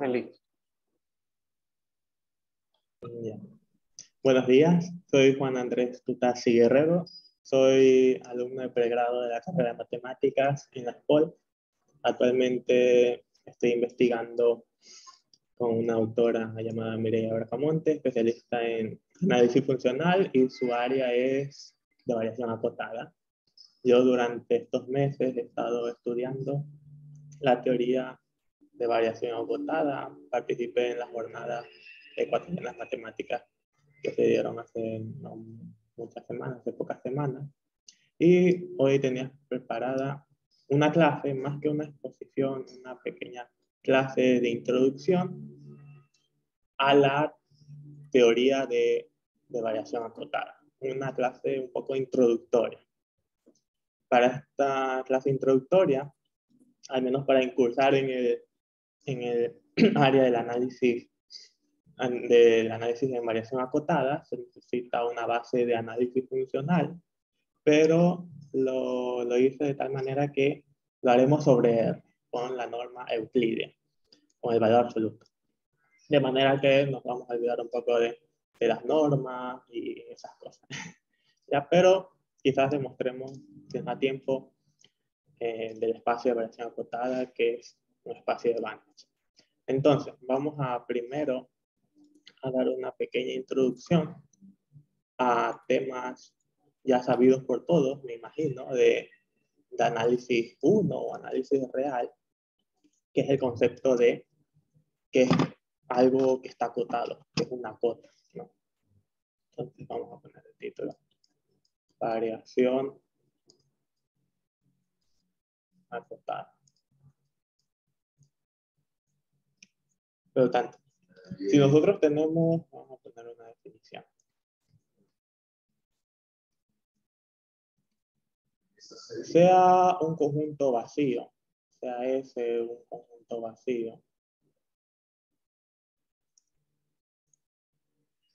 Feliz. Ya. Buenos días, soy Juan Andrés Tutasi Guerrero, soy alumno de pregrado de la carrera de Matemáticas en la SPOL. Actualmente estoy investigando con una autora llamada Mireia Bracamonte, especialista en análisis funcional, y su área es de variación acotada. Yo durante estos meses he estado estudiando la teoría de variación acotada, participé en las jornadas ecuatorianas matemáticas que se dieron hace no muchas semanas, hace pocas semanas, y hoy tenía preparada una clase, más que una exposición, una pequeña clase de introducción a la teoría de variación acotada, una clase un poco introductoria. Para esta clase introductoria, al menos para incursar en el área del análisis de variación acotada, se necesita una base de análisis funcional, pero lo hice de tal manera que lo haremos sobre R, con la norma euclídea, con el valor absoluto. De manera que nos vamos a olvidar un poco de las normas y esas cosas. ¿Ya? Pero quizás demostremos que a tiempo del espacio de variación acotada, que es un espacio de Banach. Entonces, vamos a primero a dar una pequeña introducción a temas ya sabidos por todos, me imagino, de análisis 1 o análisis real, que es el concepto de que es algo que está acotado, que es una cota, ¿no? Entonces vamos a poner el título: variación acotada. Por lo tanto, si nosotros tenemos, vamos a poner una definición. Sea un conjunto vacío, sea ese un conjunto vacío,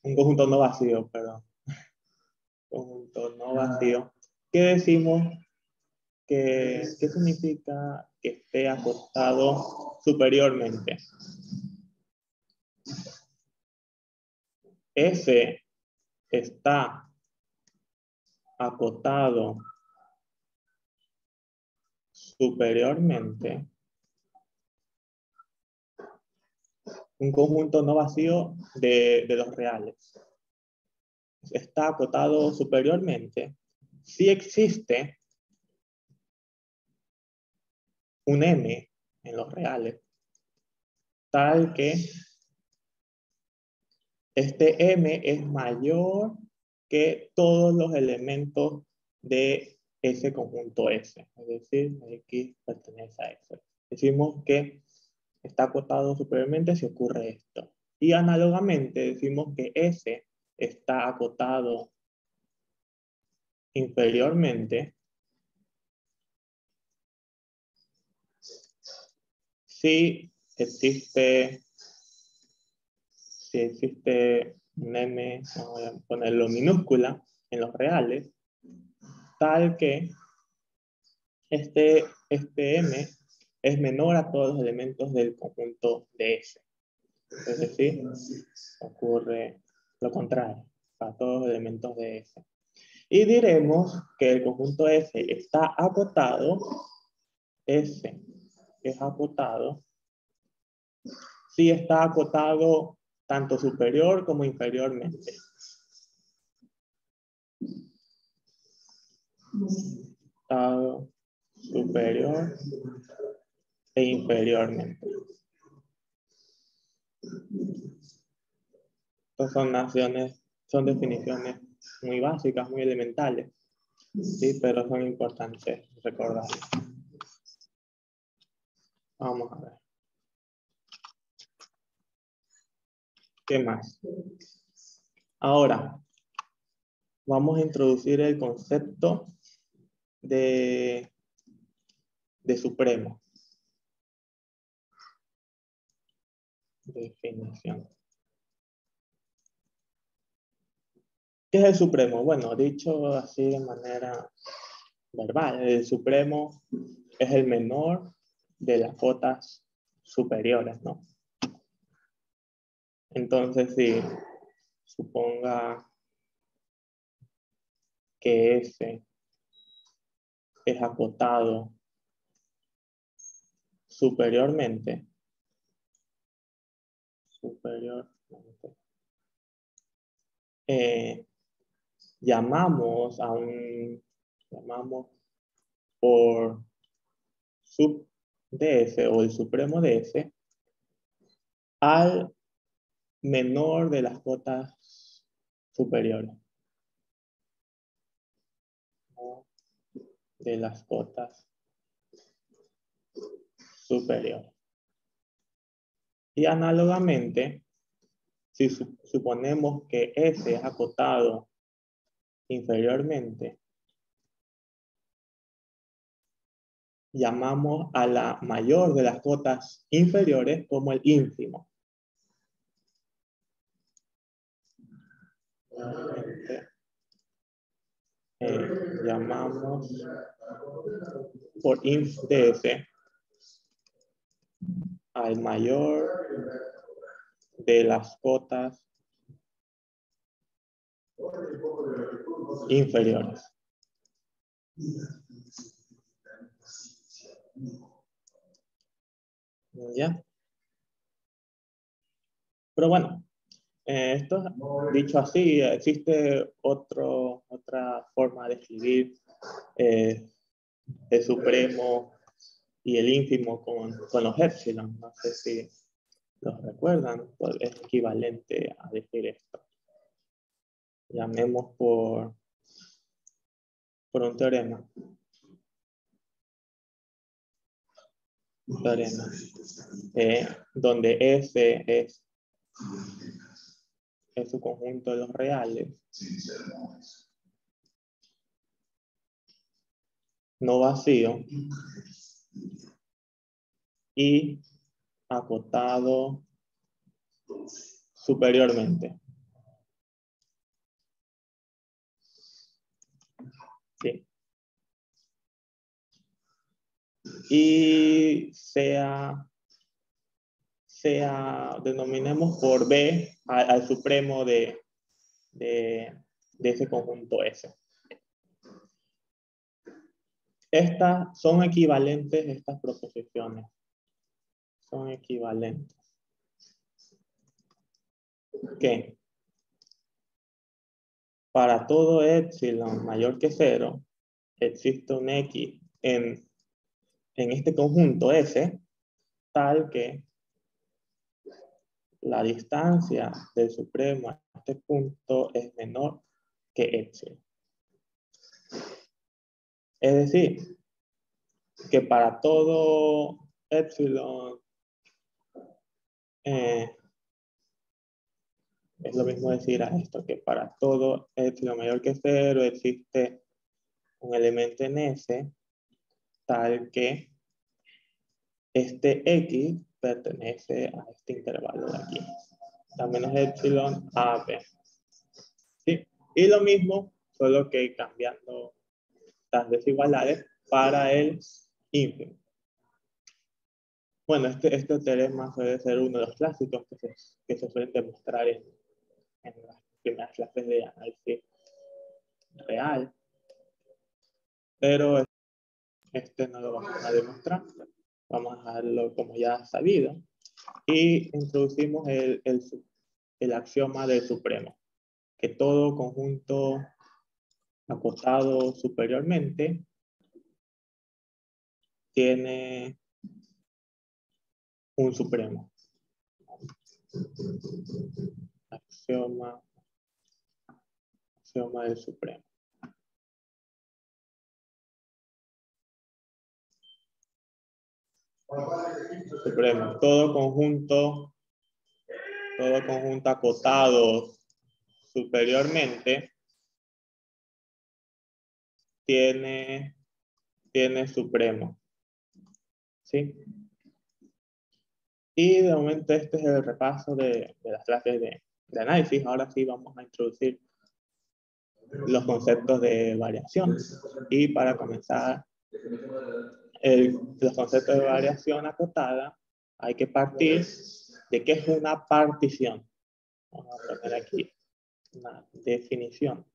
un conjunto no vacío, perdón, conjunto no vacío, ¿qué decimos? ¿Qué significa que esté acotado superiormente? F está acotado superiormente. Un conjunto no vacío de los reales. Está acotado superiormente si existe un M en los reales, tal que este M es mayor que todos los elementos de ese conjunto S. Es decir, X pertenece a S. Decimos que está acotado superiormente si ocurre esto. Y análogamente decimos que S está acotado inferiormente si existe un M, vamos a ponerlo minúscula, en los reales, tal que este M es menor a todos los elementos del conjunto de S. Es decir, ocurre lo contrario, para todos los elementos de S. Y diremos que el conjunto S está acotado, S es acotado, si está acotado tanto superior como inferiormente. Acotado superior e inferiormente. Estas son definiciones muy básicas, muy elementales, ¿sí? Pero son importantes recordar. Vamos a ver. ¿Qué más? Ahora, vamos a introducir el concepto de supremo. Definición. ¿Qué es el supremo? Bueno, dicho así de manera verbal, el supremo es el menor de las cotas superiores, ¿no? Entonces, si suponga que S es acotado superiormente, llamamos por sub de S o el supremo de S al menor de las cotas superiores. De las cotas superiores. Y análogamente, si suponemos que S es acotado inferiormente, llamamos a la mayor de las cotas inferiores como el ínfimo. Llamamos por inf de S al mayor de las cotas inferiores. ¿Ya? Pero bueno, esto dicho así, existe otra forma de escribir el supremo y el ínfimo con los épsilon. No sé si los recuerdan, pues es equivalente a decir esto. Llamemos por un teorema. Donde S es su conjunto de los reales no vacío y acotado superiormente. ¿Sí? Y denominemos por B al supremo de ese conjunto S. Estas son equivalentes, estas proposiciones. Son equivalentes. ¿Qué? Para todo epsilon mayor que 0, existe un X en este conjunto S, tal que la distancia del supremo a este punto es menor que epsilon. Es decir, que para todo epsilon es lo mismo decir a esto, que para todo epsilon mayor que 0 existe un elemento en S tal que este X pertenece a este intervalo de aquí. A menos epsilon a B. ¿Sí? Y lo mismo, solo que cambiando las desigualdades para el ínfimo. Bueno, este teorema suele ser uno de los clásicos que se suelen demostrar en las primeras clases de análisis real. Pero este no lo vamos a demostrar. Vamos a dejarlo como ya sabido. Y introducimos el axioma del supremo. Que todo conjunto acotado superiormente tiene un supremo. Axioma del supremo. Supremo. Todo conjunto acotado superiormente tiene supremo. ¿Sí? Y de momento este es el repaso de las clases de análisis. Ahora sí vamos a introducir los conceptos de variación. Y para comenzar los conceptos de variación acotada, hay que partir de qué es una partición. Vamos a poner aquí una definición.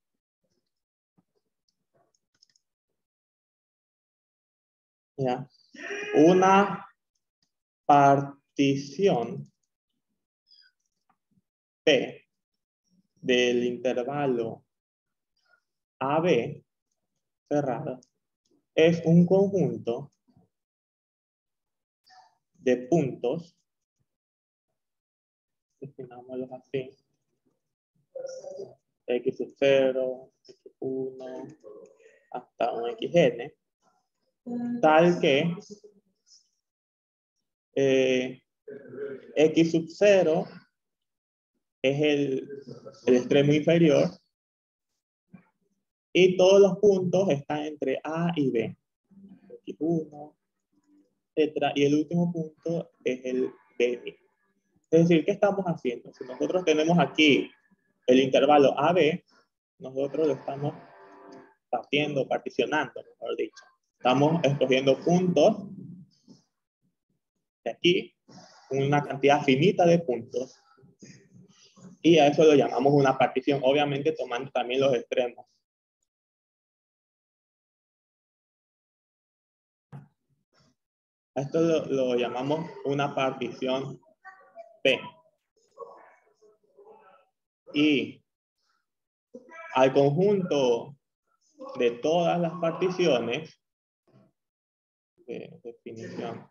¿Ya? Una partición P del intervalo AB cerrado es un conjunto de puntos, definámoslos así, x sub 0, x1, hasta un xn, tal que x sub 0 es el extremo inferior y todos los puntos están entre A y B. X1, etc. Y el último punto es el B. Es decir, ¿qué estamos haciendo? Si nosotros tenemos aquí el intervalo AB, nosotros lo estamos particionando, mejor dicho. Estamos escogiendo puntos de aquí, una cantidad finita de puntos. Y a eso lo llamamos una partición, obviamente tomando también los extremos. A esto lo llamamos una partición P. Y al conjunto de todas las particiones, de definición,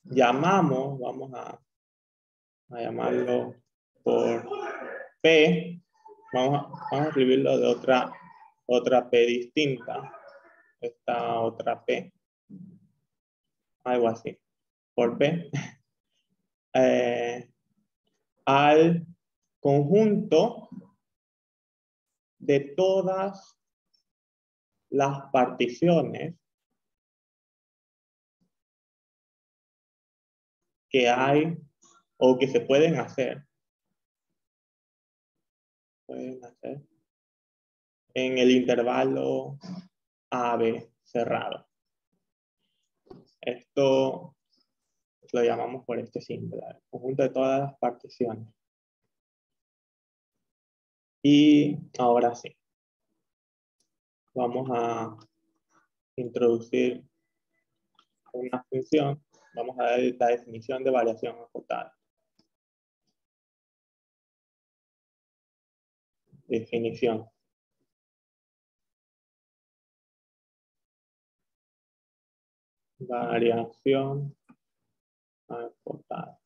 llamamos, vamos a llamarlo por P, vamos a escribirlo de otra P distinta, esta otra P, algo así, por P, al conjunto de todas las particiones que hay o que se pueden hacer en el intervalo AB cerrado. Esto lo llamamos por este símbolo, el conjunto de todas las particiones. Y ahora sí, vamos a introducir una función. Vamos a dar la definición de variación acotada. Definición. Variación acotada.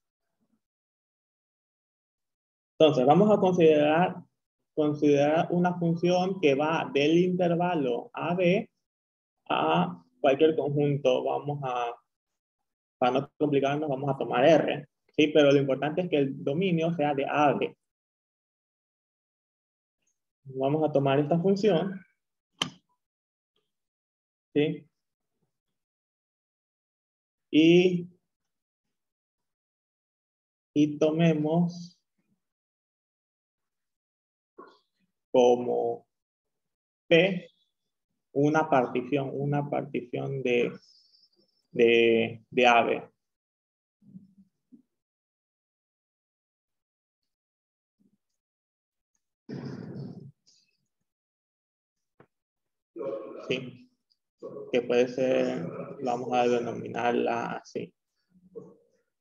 Entonces, vamos a considerar una función que va del intervalo AB a cualquier conjunto. Para no complicarnos, vamos a tomar R. ¿Sí? Pero lo importante es que el dominio sea de AB. Vamos a tomar esta función. ¿Sí? Y tomemos como P una partición de AB. ¿Sí? Que puede ser, vamos a denominarla así.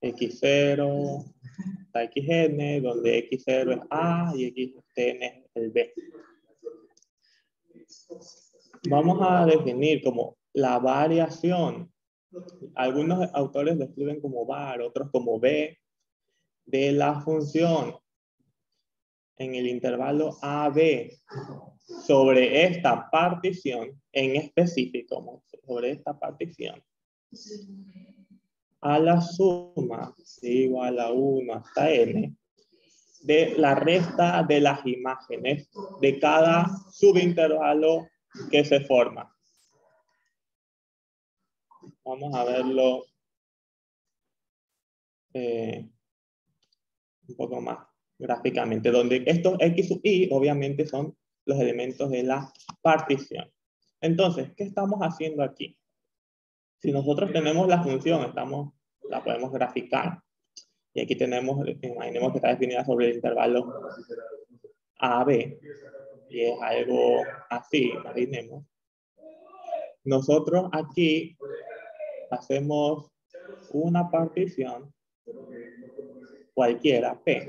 X0 hasta XN, donde X0 es A y XN es el B. Vamos a definir como la variación. Algunos autores lo escriben como var, otros como B, de la función en el intervalo AB sobre esta partición en específico, sobre esta partición, a la suma igual a 1 hasta n de la resta de las imágenes de cada subintervalo que se forma. Vamos a verlo un poco más gráficamente, donde estos X sub Y obviamente son los elementos de la partición. Entonces, ¿qué estamos haciendo aquí? Si nosotros tenemos la función, la podemos graficar. Y aquí tenemos, imaginemos que está definida sobre el intervalo AB. Y es algo así, imaginemos. Nosotros aquí hacemos una partición cualquiera, P.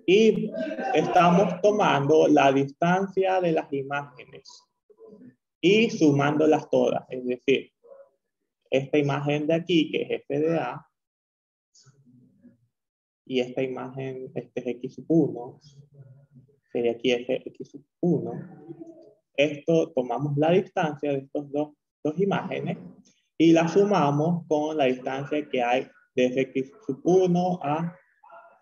Y estamos tomando la distancia de las imágenes y sumándolas todas. Es decir, esta imagen de aquí, que es f de A, y esta imagen, este es x sub 1, sería aquí x sub 1. Esto, tomamos la distancia de estas dos imágenes y la sumamos con la distancia que hay desde x sub 1 a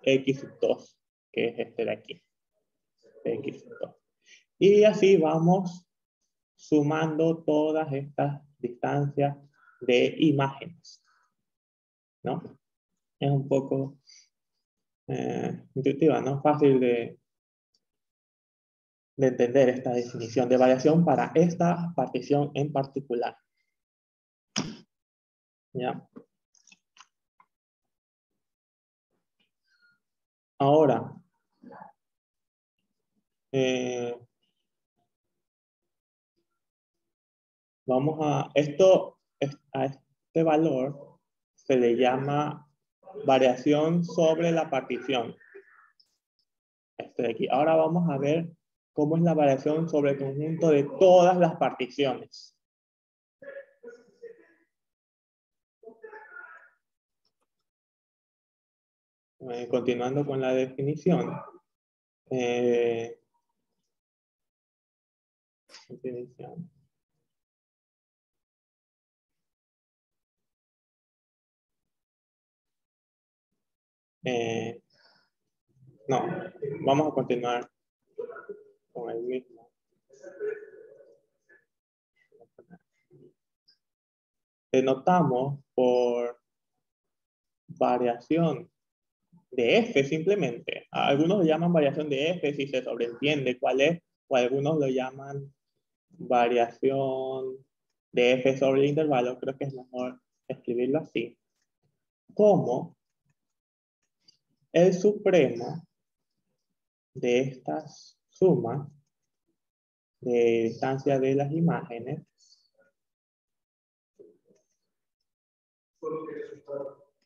x sub 2, que es este de aquí, de x sub 2. Y así vamos sumando todas estas distancias de imágenes, ¿no? Es un poco intuitiva, ¿no? Fácil de entender esta definición de variación para esta partición en particular. ¿Ya? Ahora, vamos a este valor se le llama variación sobre la partición. Este de aquí. Ahora vamos a ver cómo es la variación sobre el conjunto de todas las particiones. Continuando con la definición. No, vamos a continuar con el mismo. Denotamos por variación de f simplemente. Algunos lo llaman variación de f si se sobreentiende cuál es, o algunos lo llaman variación de f sobre el intervalo. Creo que es mejor escribirlo así. Como el supremo de estas sumas de distancia de las imágenes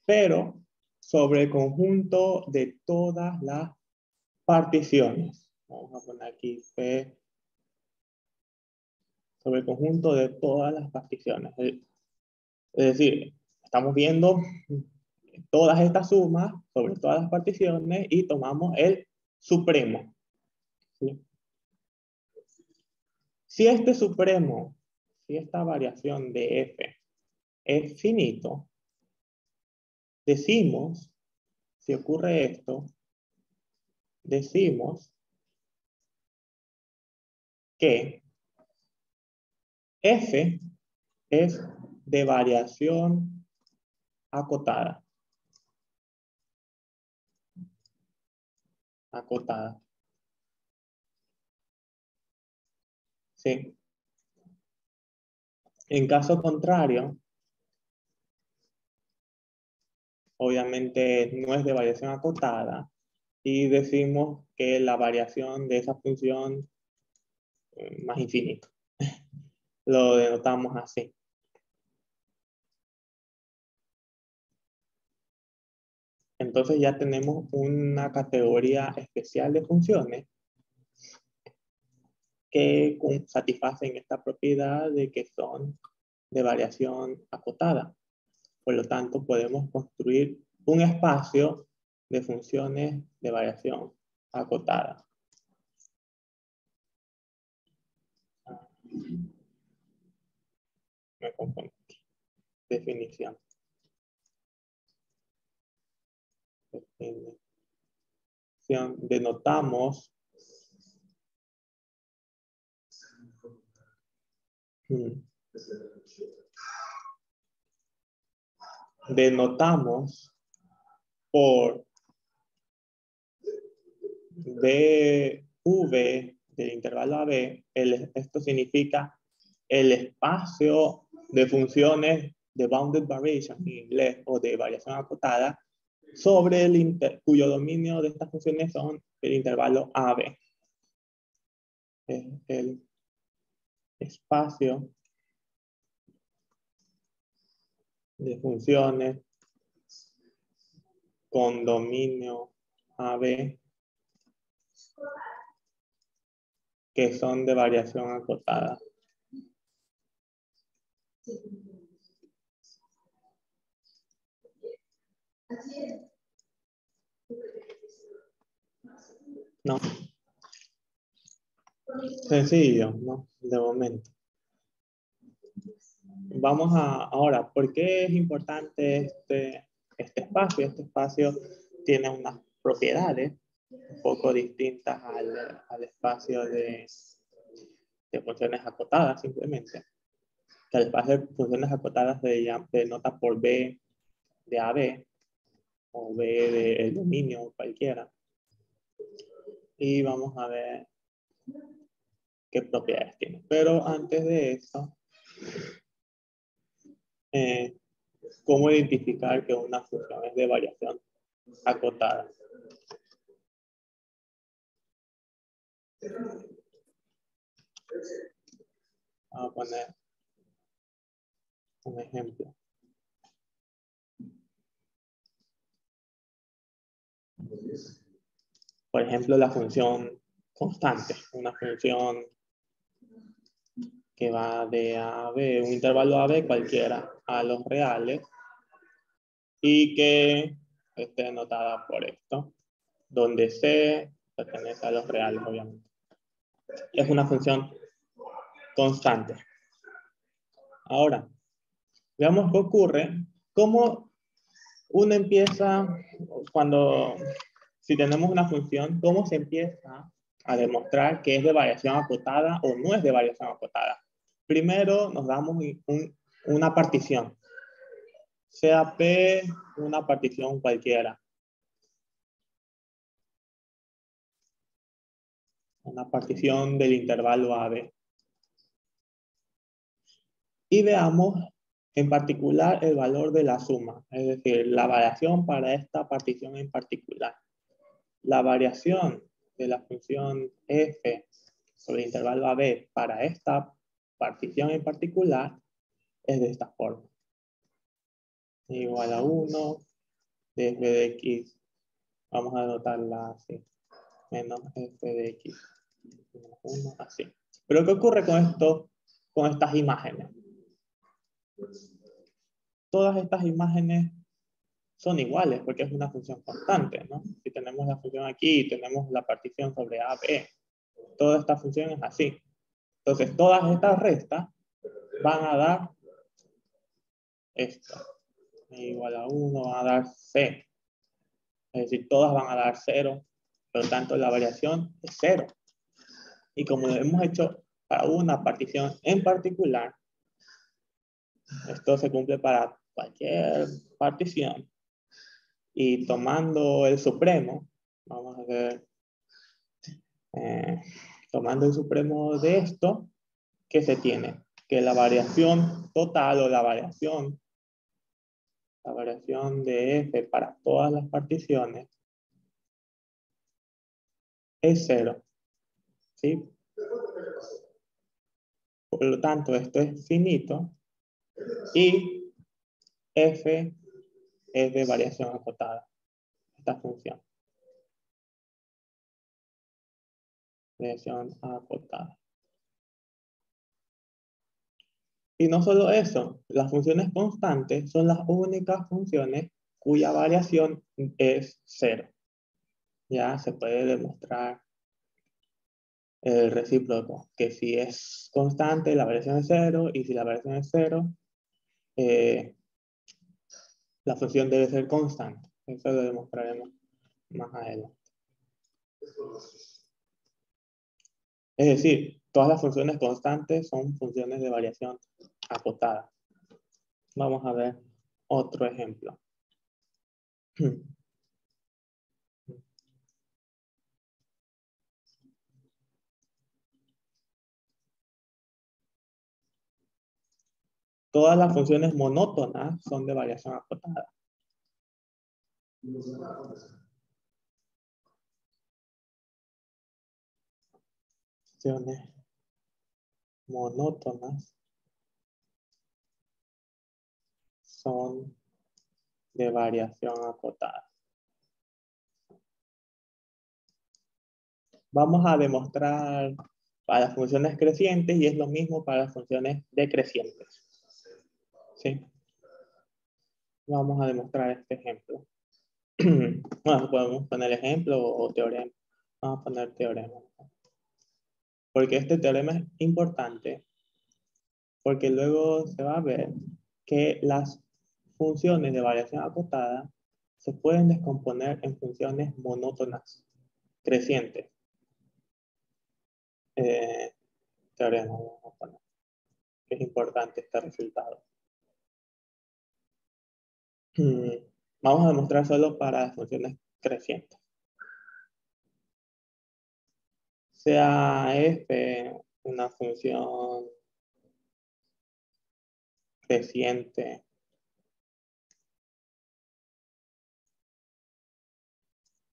pero sobre el conjunto de todas las particiones. Vamos a poner aquí P sobre el conjunto de todas las particiones. Es decir, estamos viendo todas estas sumas sobre todas las particiones y tomamos el supremo. ¿Sí? Si este supremo, si esta variación de f es finito, decimos, si ocurre esto, decimos que f es de variación acotada. Acotada. ¿Sí? En caso contrario, obviamente no es de variación acotada y decimos que la variación de esa función más infinito. Lo denotamos así. Entonces ya tenemos una categoría especial de funciones que satisfacen esta propiedad de que son de variación acotada. Por lo tanto, podemos construir un espacio de funciones de variación acotada. Me confundo. Definición. Denotamos denotamos por dv del intervalo AB, esto significa el espacio de funciones de bounded variation en inglés o de variación acotada sobre cuyo dominio de estas funciones son el intervalo AB. Es el espacio de funciones con dominio AB que son de variación acotada. No. Sencillo, ¿no? De momento. Vamos ahora, ¿por qué es importante este espacio? Este espacio tiene unas propiedades un poco distintas al espacio de funciones acotadas, simplemente. Que el espacio de funciones acotadas se denota por B de AB o B del dominio cualquiera. Y vamos a ver qué propiedades tiene. Pero antes de eso, ¿cómo identificar que una función es de variación acotada? Vamos a poner un ejemplo. Por ejemplo, la función constante, una función que va de A a B, un intervalo A a B cualquiera, a los reales, y que esté denotada por esto, donde C pertenece a los reales, obviamente. Es una función constante. Ahora, veamos qué ocurre, cómo uno empieza, si tenemos una función, cómo se empieza a demostrar que es de variación acotada o no es de variación acotada. Primero nos damos una partición, sea P una partición cualquiera. Una partición del intervalo AB. Y veamos en particular el valor de la suma, es decir, la variación para esta partición en particular. La variación de la función f sobre el intervalo AB para esta partición en particular es de esta forma. Igual a 1 de f de x, vamos a anotarla así, menos f de x, menos 1, así. Pero ¿qué ocurre con esto, con estas imágenes? Todas estas imágenes son iguales porque es una función constante, ¿no? Si tenemos la función aquí y tenemos la partición sobre AB, toda esta función es así. Entonces, todas estas restas van a dar esto. Igual a 1 va a dar C. Es decir, todas van a dar 0. Por lo tanto, la variación es 0. Y como lo hemos hecho para una partición en particular, esto se cumple para cualquier partición. Y tomando el supremo, vamos a ver, tomando el supremo de esto, ¿qué se tiene? Que la variación total o la variación de f para todas las particiones es 0. ¿Sí? Por lo tanto, esto es finito y f es de variación acotada. Esta función. Variación acotada. Y no solo eso, las funciones constantes son las únicas funciones cuya variación es 0. Ya se puede demostrar el recíproco, que si es constante, la variación es 0, y si la variación es 0, la función debe ser constante. Eso lo demostraremos más adelante. Es decir, todas las funciones constantes son funciones de variación acotada. Vamos a ver otro ejemplo. Todas las funciones monótonas son de variación acotada. Funciones monótonas son de variación acotada. Vamos a demostrar para las funciones crecientes y es lo mismo para las funciones decrecientes. ¿Sí? Vamos a demostrar este ejemplo. Bueno, podemos poner ejemplo o teorema. Vamos a poner teorema. Porque este teorema es importante, porque luego se va a ver que las funciones de variación acotada se pueden descomponer en funciones monótonas crecientes. Teorema, vamos a poner, que es importante este resultado. Vamos a demostrar solo para las funciones crecientes. Sea f una función creciente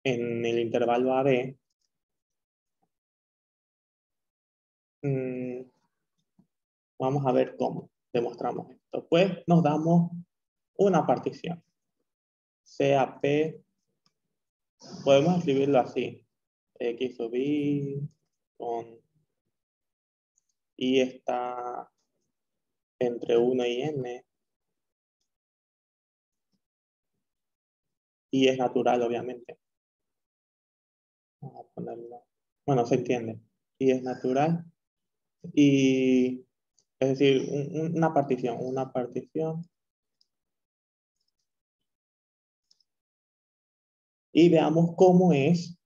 en el intervalo AB, vamos a ver cómo demostramos esto. Pues nos damos una partición. Sea P, podemos escribirlo así. X sub I con I está entre 1 y N. Y es natural, obviamente. Vamos a ponerlo. Bueno, se entiende. Y es natural. Y es decir, una partición. Y veamos cómo es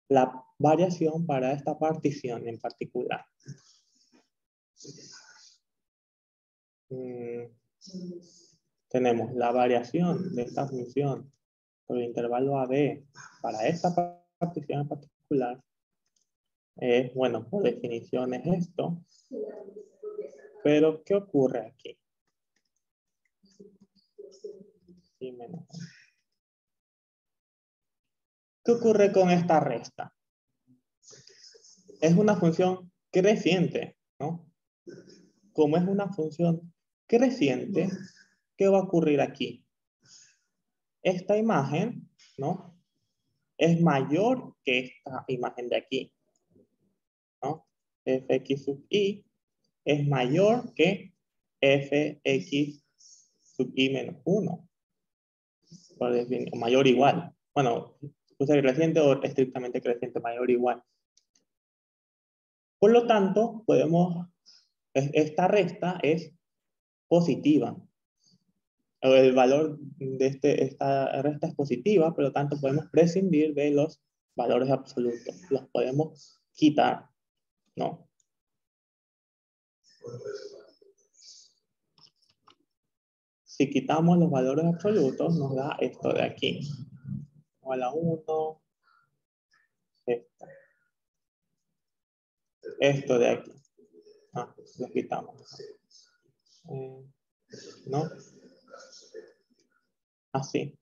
la variación para esta partición en particular. Tenemos la variación de esta función por el intervalo AB para esta partición en particular. Bueno, por definición es esto. Pero, ¿qué ocurre aquí? Sí, menos. ¿Qué ocurre con esta resta? Es una función creciente, ¿no? Como es una función creciente, ¿qué va a ocurrir aquí? Esta imagen, ¿no? Es mayor que esta imagen de aquí, ¿no? Fx sub i es mayor que fx sub i menos 1. Por definir, mayor o igual. Bueno, puede ser creciente o estrictamente creciente, mayor o igual. Por lo tanto, esta resta es positiva. El valor de esta resta es positiva, por lo tanto podemos prescindir de los valores absolutos. Los podemos quitar, ¿no? Si quitamos los valores absolutos, nos da esto de aquí. Igual a 1, esto de aquí. Lo quitamos. ¿No? Así.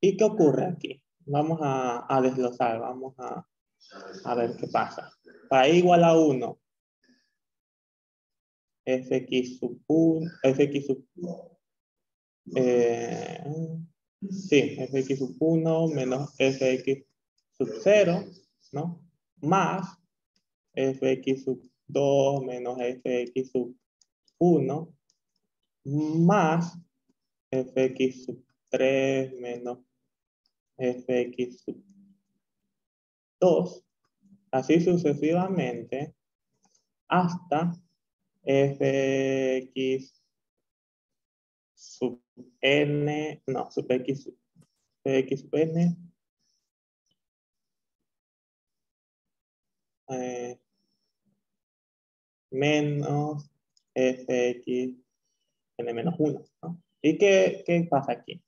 ¿Y qué ocurre aquí? Vamos a desglosar, vamos a ver qué pasa. Para i igual a 1, fx sub 1, fx sub, sí, fx sub 1 menos fx sub 0, ¿no? Más fx sub 2 menos fx sub 1, más fx sub 3 menos fx sub 2, así sucesivamente, hasta fx sub n, no, sub x sub n, menos fx n menos 1, ¿no? ¿Y qué pasa aquí?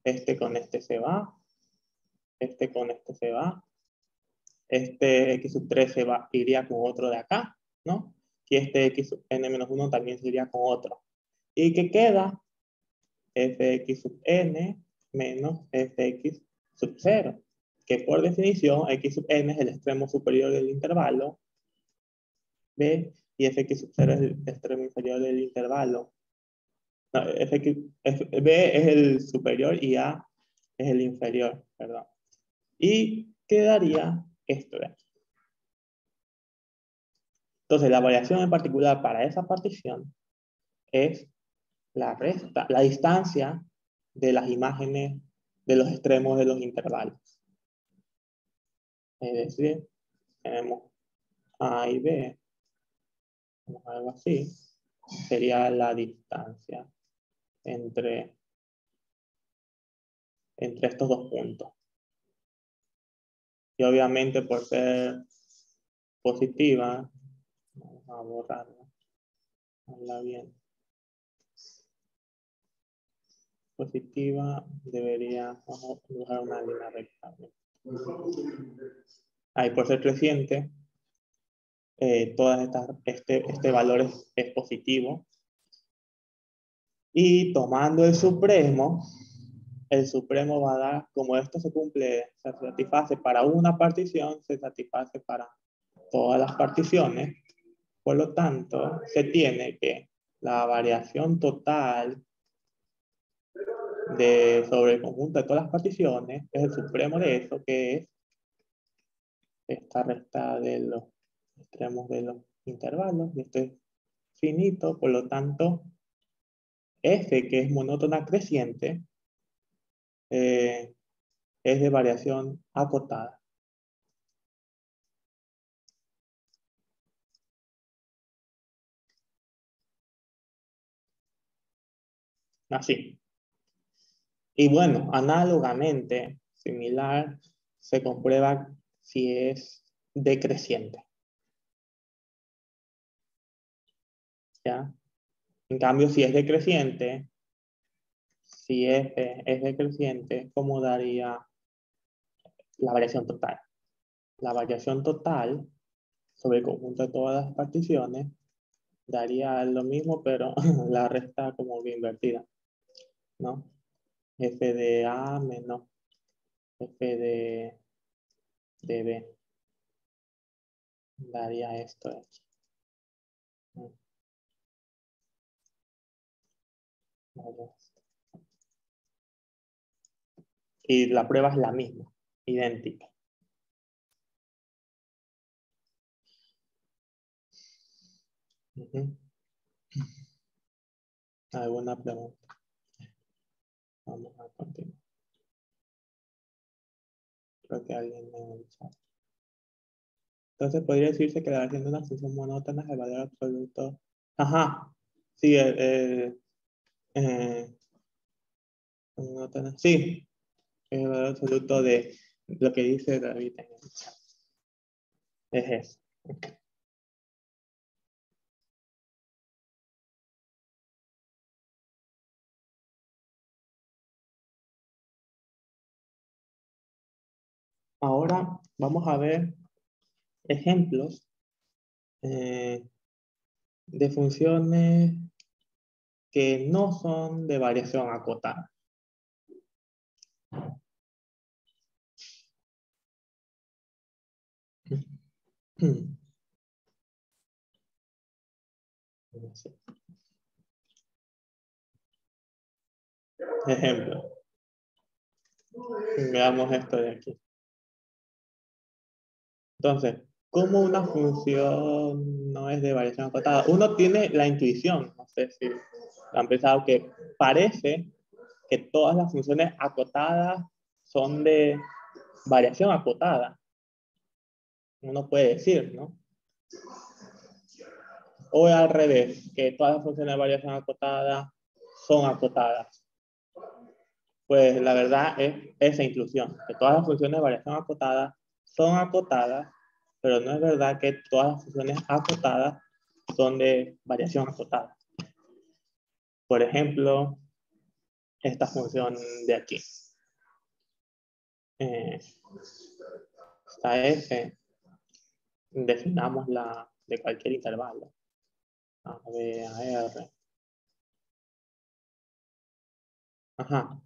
Este con este se va, este con este se va, este x sub 3 se va, iría con otro de acá, ¿no? y este x sub n menos 1 también sería con otro. ¿Y qué queda? Fx sub n menos fx sub 0, que por definición x sub n es el extremo superior del intervalo b y fx sub 0 es el extremo inferior del intervalo. No, b es el superior y a es el inferior, perdón. Y quedaría esto de aquí. Entonces, la variación en particular para esa partición es la distancia de las imágenes de los extremos de los intervalos. Es decir, tenemos A y B, algo así, sería la distancia entre estos dos puntos. Y obviamente por ser positiva, vamos a borrarla, habla bien. Positiva debería, vamos a dibujar una línea recta. Ahí por ser creciente, este valor es positivo. Y tomando el supremo va a dar, como esto se cumple, se satisface para una partición, se satisface para todas las particiones. Por lo tanto, se tiene que la variación total sobre el conjunto de todas las particiones es el supremo de eso, que es esta recta de los extremos de los intervalos. Y esto es finito, por lo tanto, F, que es monótona creciente, es de variación acotada. Así. Y bueno, análogamente, similar, se comprueba si es decreciente. ¿Ya? En cambio, si es decreciente, si F es decreciente, ¿cómo daría la variación total? La variación total sobre el conjunto de todas las particiones daría lo mismo, pero la recta como que invertida, ¿no? F de A menos F de B. Daría esto de aquí. Y la prueba es la misma, idéntica. ¿Alguna pregunta? Vamos a continuar. Creo que alguien en el chat. Entonces podría decirse que la variación de una función monótona es el valor absoluto. Ajá. Sí, monótona. Sí, el valor absoluto de lo que dice David en el chat. Es eso. Ahora vamos a ver ejemplos de funciones que no son de variación acotada. Ejemplo. Veamos esto de aquí. Entonces, ¿cómo una función no es de variación acotada? Uno tiene la intuición, no sé si han pensado, que parece que todas las funciones acotadas son de variación acotada. Uno puede decir, ¿no? O al revés, que todas las funciones de variación acotada son acotadas. Pues la verdad es esa inclusión, que todas las funciones de variación acotada son acotadas, pero no es verdad que todas las funciones acotadas son de variación acotada. Por ejemplo, esta función de aquí. Esta f, definámosla de cualquier intervalo. A, B, a R. Ajá.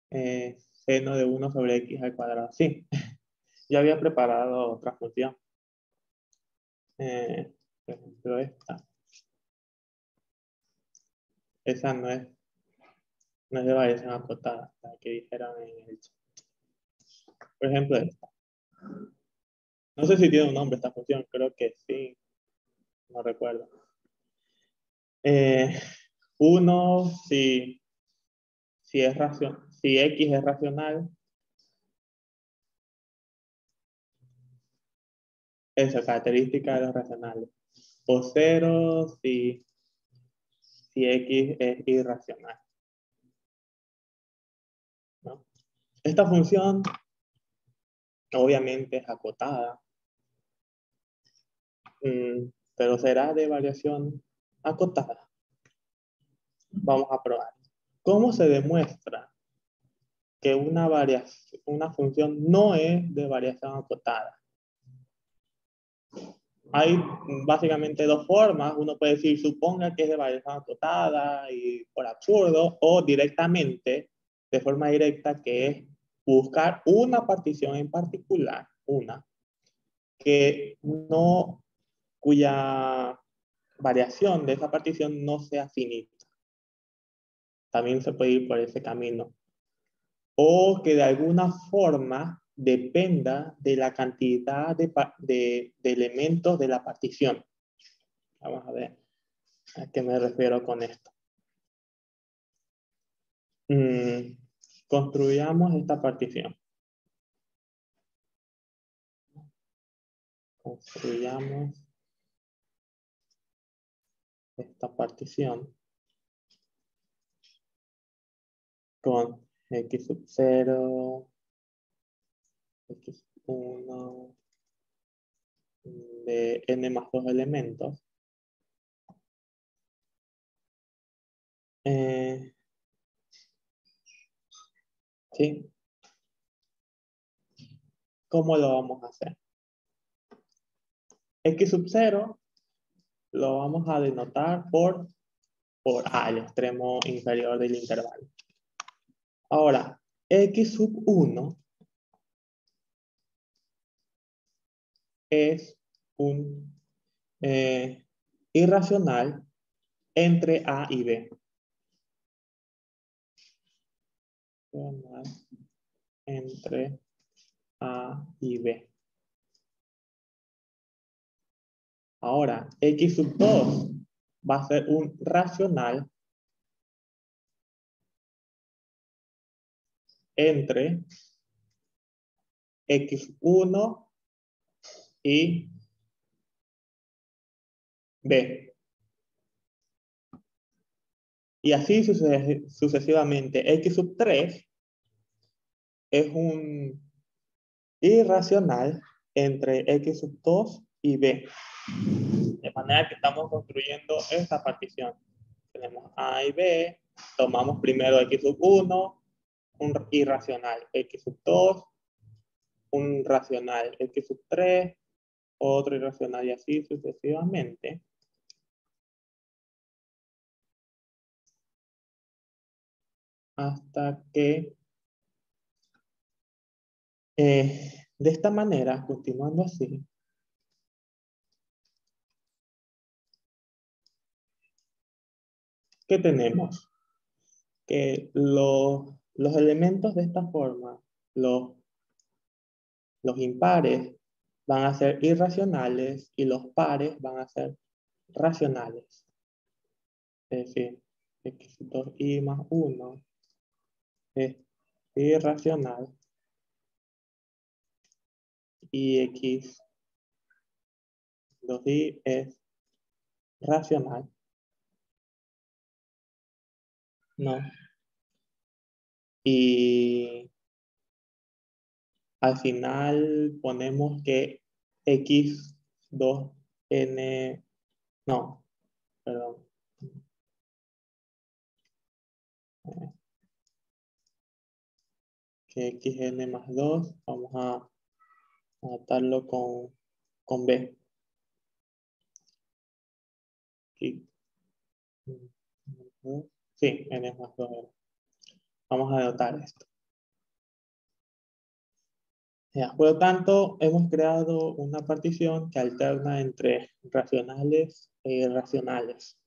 Seno de 1 sobre X al cuadrado. Sí, ya había preparado otra función. Por ejemplo, esta. Esa no es de variación acotada, la que dijeron en el chat. Por ejemplo, esta. No sé si tiene un nombre esta función, creo que sí, no recuerdo. 1, si X es racional, esa característica de los racionales. O 0 si X es irracional, ¿no? Esta función obviamente es acotada, pero será de variación acotada. Vamos a probar. ¿Cómo se demuestra que una función no es de variación acotada? Hay básicamente dos formas. Uno puede decir, suponga que es de variación acotada y por absurdo, o directamente, de forma directa, que es buscar una partición en particular, que no, cuya variación de esa partición no sea finita. También se puede ir por ese camino. O que de alguna forma dependa de la cantidad de elementos de la partición. Vamos a ver a qué me refiero con esto. Construyamos esta partición. Construyamos esta partición con x sub 0, x1 de n más 2 elementos. ¿Sí? ¿Cómo lo vamos a hacer? X sub 0 lo vamos a denotar por A, el extremo inferior del intervalo. Ahora, X sub 1 es un irracional entre A y B. Entre A y B. Ahora, X sub 2 va a ser un racional entre X1 y B. Y así sucesivamente. X sub 3 es un irracional entre X sub 2 y B. De manera que estamos construyendo esta partición. Tenemos A y B. Tomamos primero X sub 1, un irracional X sub 2, un racional X sub 3, otro irracional y así sucesivamente. Hasta que de esta manera, continuando así, ¿qué tenemos? Que los elementos de esta forma, los impares, van a ser irracionales y los pares van a ser racionales. Es decir, x2i más 1 es irracional y x2i es racional. ¿No? Y al final ponemos que x2n, no, perdón. Que xn más 2, vamos a adaptarlo con B. Y, sí, n es más 2. Vamos a anotar esto. Ya, por lo tanto, hemos creado una partición que alterna entre racionales e irracionales.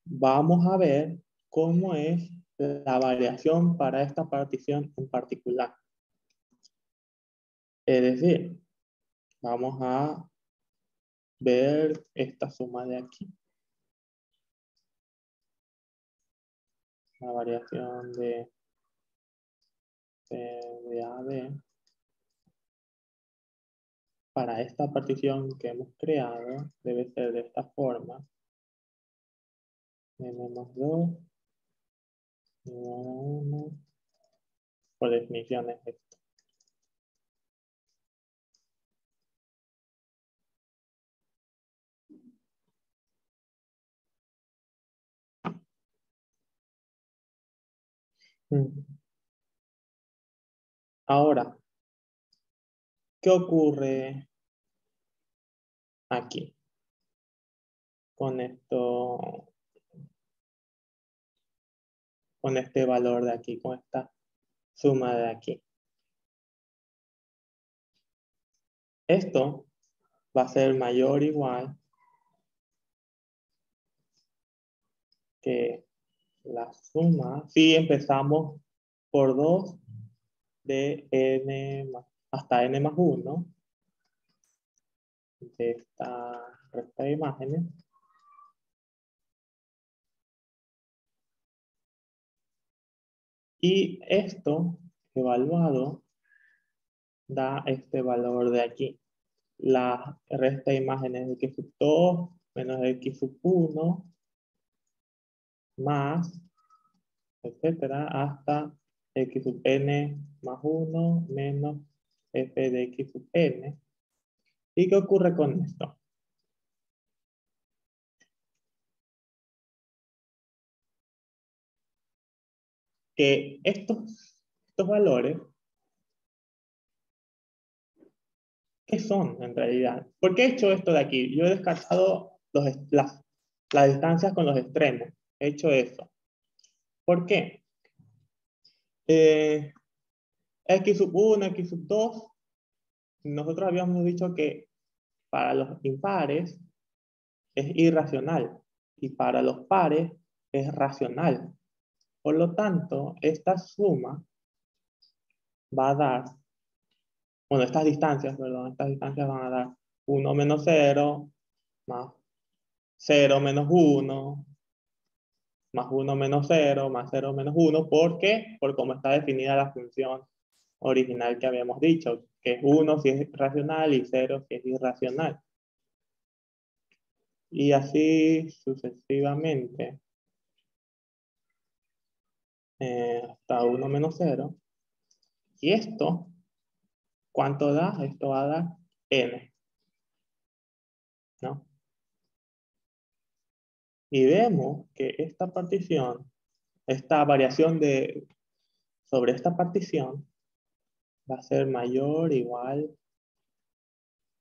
Vamos a ver cómo es la variación para esta partición en particular. Es decir, vamos a ver esta suma de aquí. La variación de A a B. Para esta partición que hemos creado, debe ser de esta forma. N-2, igual a 1. Por definición es esto. Ahora, ¿qué ocurre aquí? Con esto, con este valor de aquí, con esta suma de aquí. Esto va a ser mayor o igual que la suma, si empezamos por 2 de hasta n más 1 de esta resta de imágenes. Y esto evaluado da este valor de aquí. La resta de imágenes de x sub 2 menos x sub 1 más, etcétera, hasta x sub n más 1 menos f de x sub n. ¿Y qué ocurre con esto? Que estos valores, ¿qué son en realidad? ¿Por qué he hecho esto de aquí? Yo he descartado las distancias con los extremos. He hecho eso. ¿Por qué? X sub 1, X sub 2, nosotros habíamos dicho que para los impares es irracional y para los pares es racional. Por lo tanto, esta suma va a dar, bueno, estas distancias, perdón, estas distancias van a dar 1 menos 0, más 0 menos 1, más 1 menos 0, más 0 menos 1. ¿Por qué? Por cómo está definida la función original que habíamos dicho, que es 1 si es racional y 0 si es irracional. Y así sucesivamente hasta 1 menos 0. Y esto, ¿cuánto da? Esto va a dar n, ¿no? Y vemos que esta partición, esta variación sobre esta partición va a ser mayor o igual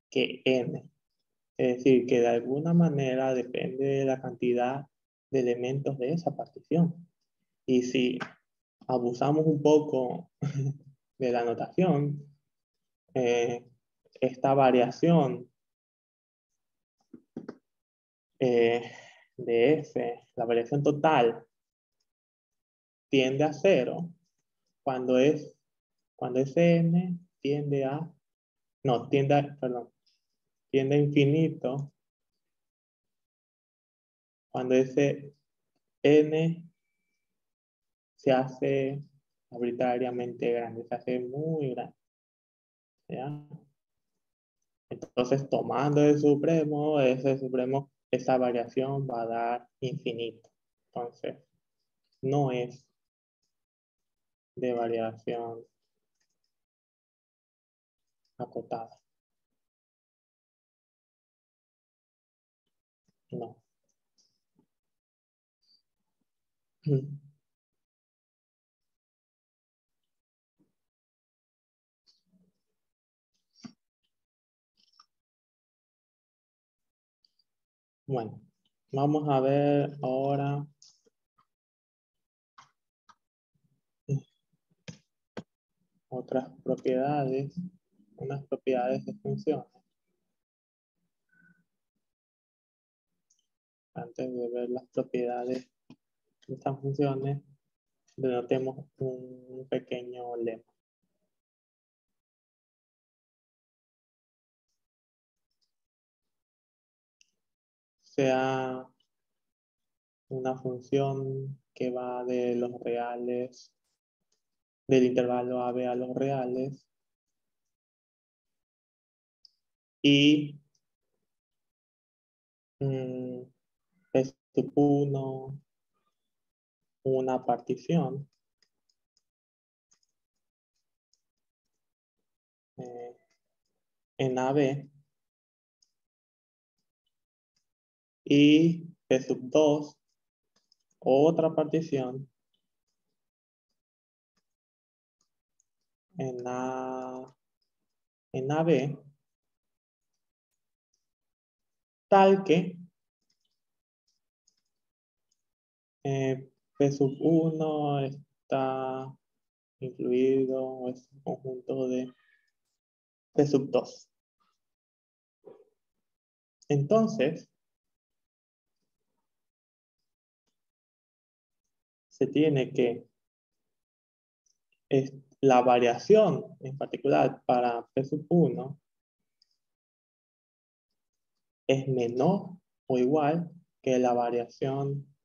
que n. Es decir, que de alguna manera depende de la cantidad de elementos de esa partición. Y si abusamos un poco de la notación, esta variación de f, la variación total, tiende a 0 cuando n tiende a, no, perdón, tiende a infinito cuando ese n se hace arbitrariamente grande, se hace muy grande. ¿Ya? Entonces, tomando el supremo, esa variación va a dar infinito. Entonces, no es de variación acotada. No. Bueno, vamos a ver ahora otras propiedades, unas propiedades de funciones. Antes de ver las propiedades de estas funciones, denotemos un pequeño lema. Sea una función que va de los reales, del intervalo a b a los reales, y p sub 1, una partición en AB, y p sub 2, otra partición en AB, tal que p sub 1 está incluido, es un conjunto de p sub 2. Entonces, se tiene que la variación en particular para p sub 1 es menor o igual que la variación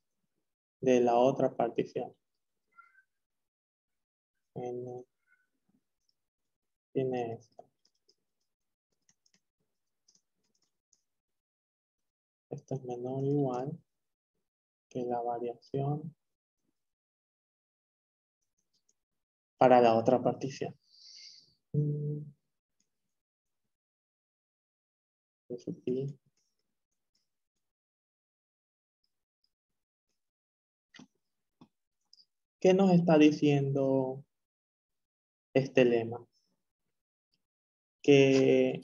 de la otra partición. Tiene esto. Esto es menor o igual que la variación para la otra partición. ¿Qué nos está diciendo este lema? Que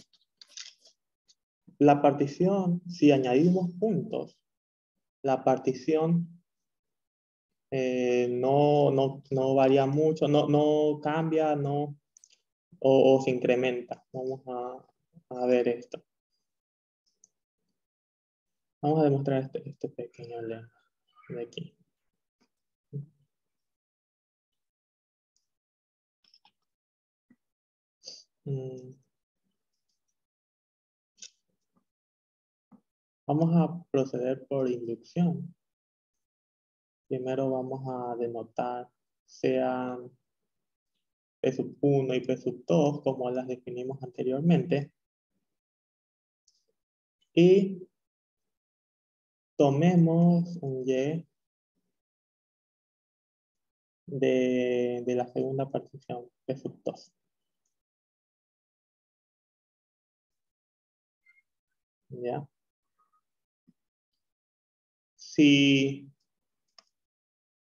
la partición, si añadimos puntos, la partición no varía mucho, no cambia, o se incrementa. Vamos a ver esto. Vamos a demostrar este pequeño lema de aquí. Vamos a proceder por inducción. Primero vamos a denotar sean P sub 1 y P sub 2 como las definimos anteriormente. Y tomemos un Y de la segunda partición, P sub 2. ¿Ya? Si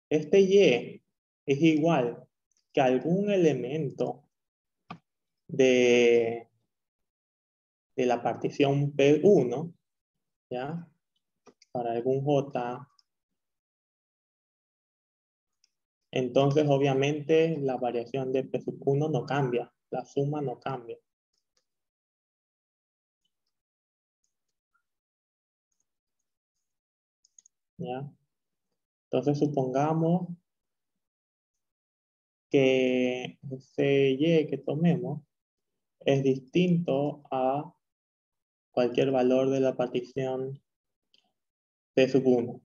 este Y es igual que algún elemento de la partición P1, ¿ya? Para algún J, entonces obviamente la variación de P sub 1 no cambia, la suma no cambia. ¿Ya? Entonces supongamos que ese Y que tomemos es distinto a cualquier valor de la partición P sub 1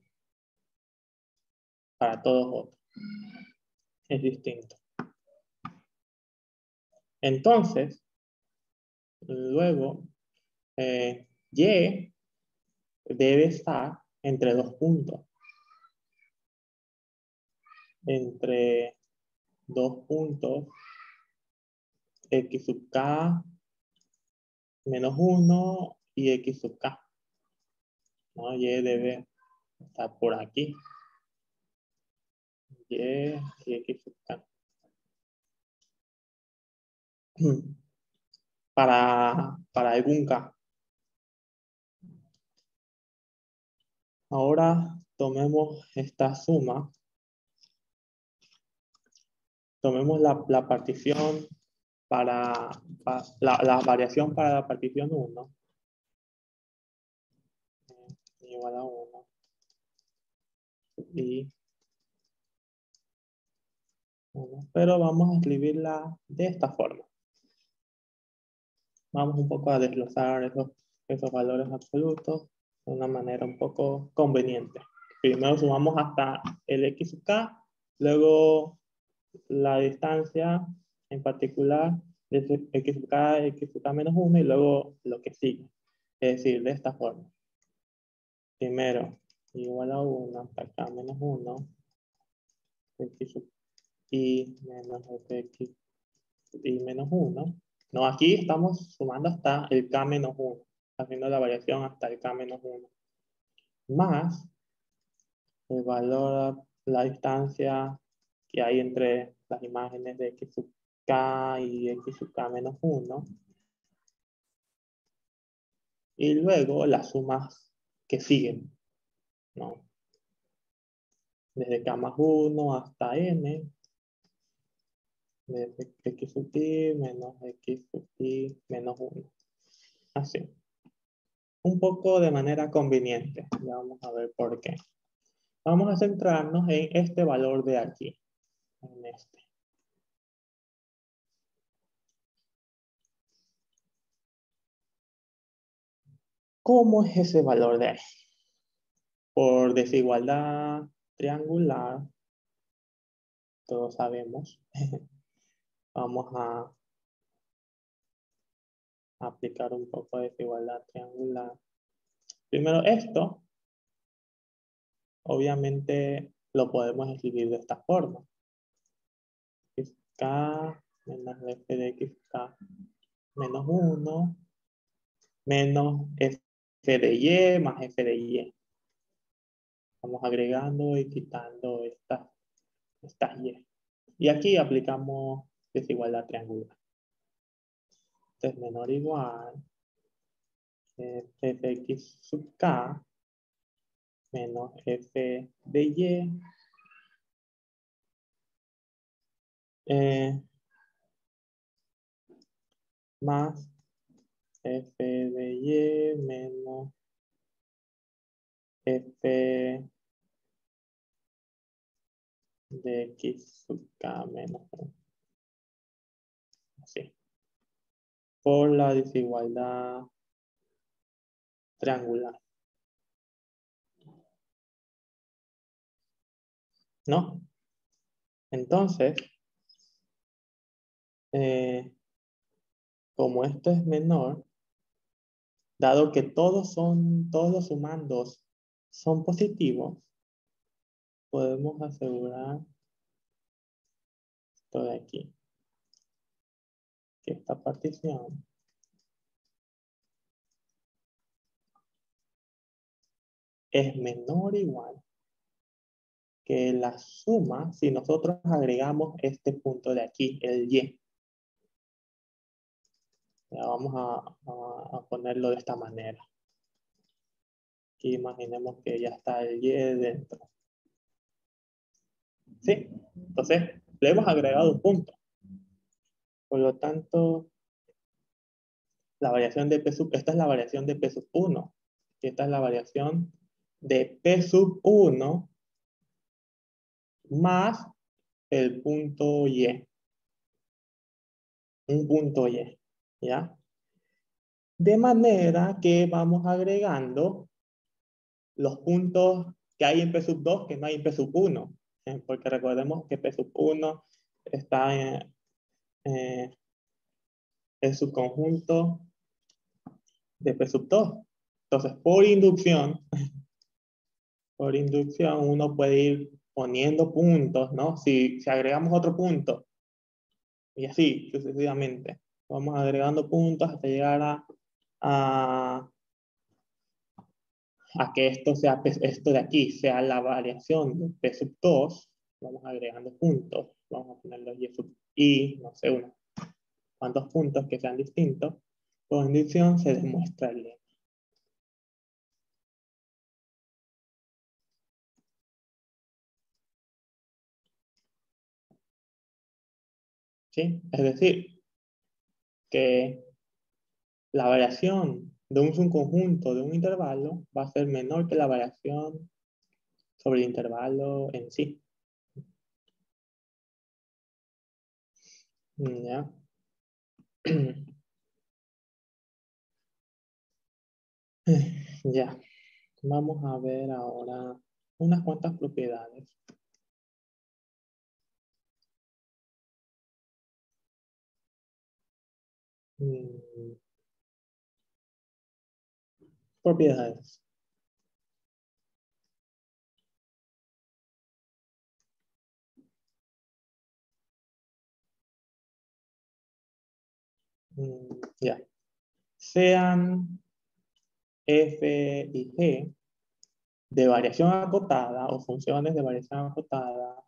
para todos otros. Es distinto. Entonces, luego, Y debe estar entre dos puntos. Entre dos puntos x sub k menos 1 y x sub k. ¿No? Y debe estar por aquí. Y x sub k. Para algún k. Ahora tomemos esta suma. Tomemos la partición la variación para la partición 1. Igual a 1. Y 1. Pero vamos a escribirla de esta forma. Vamos un poco a desglosar esos valores absolutos de una manera un poco conveniente. Primero sumamos hasta el x sub k, luego la distancia en particular de x sub k menos 1 y luego lo que sigue. Es decir, de esta forma. Primero, igual a 1 hasta k menos 1, x sub y menos fx y menos 1. No, aquí estamos sumando hasta el k menos 1, haciendo la variación hasta el k menos 1. Más el valor, la distancia que hay entre las imágenes de x sub k y x sub k menos 1. Y luego las sumas que siguen, ¿no? Desde k más 1 hasta n, desde x sub i menos x sub i menos 1. Así. Un poco de manera conveniente. Ya vamos a ver por qué. Vamos a centrarnos en este valor de aquí. En este. ¿Cómo es ese valor de ahí? Por desigualdad triangular, todos sabemos. Vamos a aplicar un poco de desigualdad triangular. Primero esto, obviamente lo podemos escribir de esta forma. K menos f de xk menos 1 menos f de y más f de y. Vamos agregando y quitando estas y. Y aquí aplicamos desigualdad triangular. Entonces menor o igual f de x sub k menos f de y más f de y menos f de x sub k menos 1. Así. Por la desigualdad triangular. ¿No? Entonces, como esto es menor, dado que todos los sumandos son positivos, podemos asegurar esto de aquí, que esta partición es menor o igual que la suma si nosotros agregamos este punto de aquí, el y. Ya vamos a ponerlo de esta manera. Aquí imaginemos que ya está el y dentro. ¿Sí? Entonces, le hemos agregado un punto. Por lo tanto, la variación de P sub, esta es la variación de P sub 1. Y esta es la variación de P sub 1 más el punto Y. Un punto Y. ¿Ya? De manera que vamos agregando los puntos que hay en P sub 2 que no hay en P sub 1. Porque recordemos que P sub 1 está en el subconjunto de P sub 2. Entonces, por inducción uno puede ir poniendo puntos, ¿no? Si agregamos otro punto, y así sucesivamente. Vamos agregando puntos hasta llegar a, a que esto de aquí sea la variación de P sub 2. Vamos agregando puntos. Vamos a ponerlo Y sub I, no sé, cuantos puntos que sean distintos. Por inducción se demuestra el lema. ¿sí? Es decir, que la variación de un subconjunto de un intervalo va a ser menor que la variación sobre el intervalo en sí. ¿Ya? Ya. Vamos a ver ahora unas cuantas propiedades. Mm, Propiedades. Ya. Sean f y g de variación acotada o funciones de variación acotada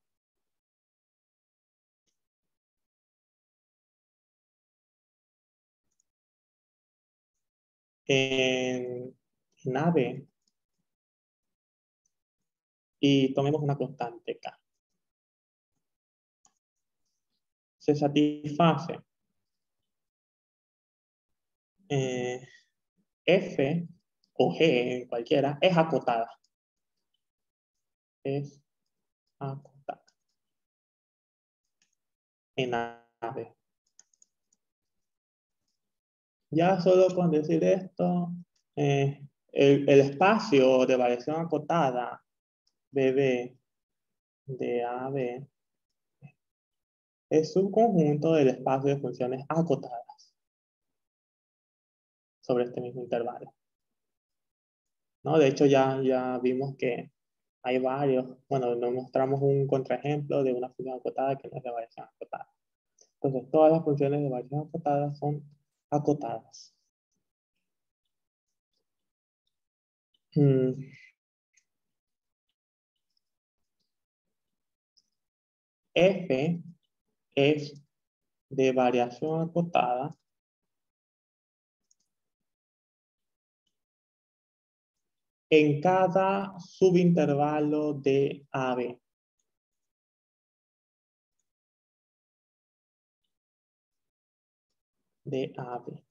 en AB y tomemos una constante K. Se satisface eh, F o G, cualquiera, es acotada. Es acotada en AB. Ya solo con decir esto, el espacio de variación acotada BB de AB es un conjunto del espacio de funciones acotadas sobre este mismo intervalo, ¿no? De hecho, ya vimos que hay varios, bueno, nos mostramos un contraejemplo de una función acotada que no es de variación acotada. Entonces, todas las funciones de variación acotada son acotadas. Mm, F es de variación acotada en cada subintervalo de AB. De AB.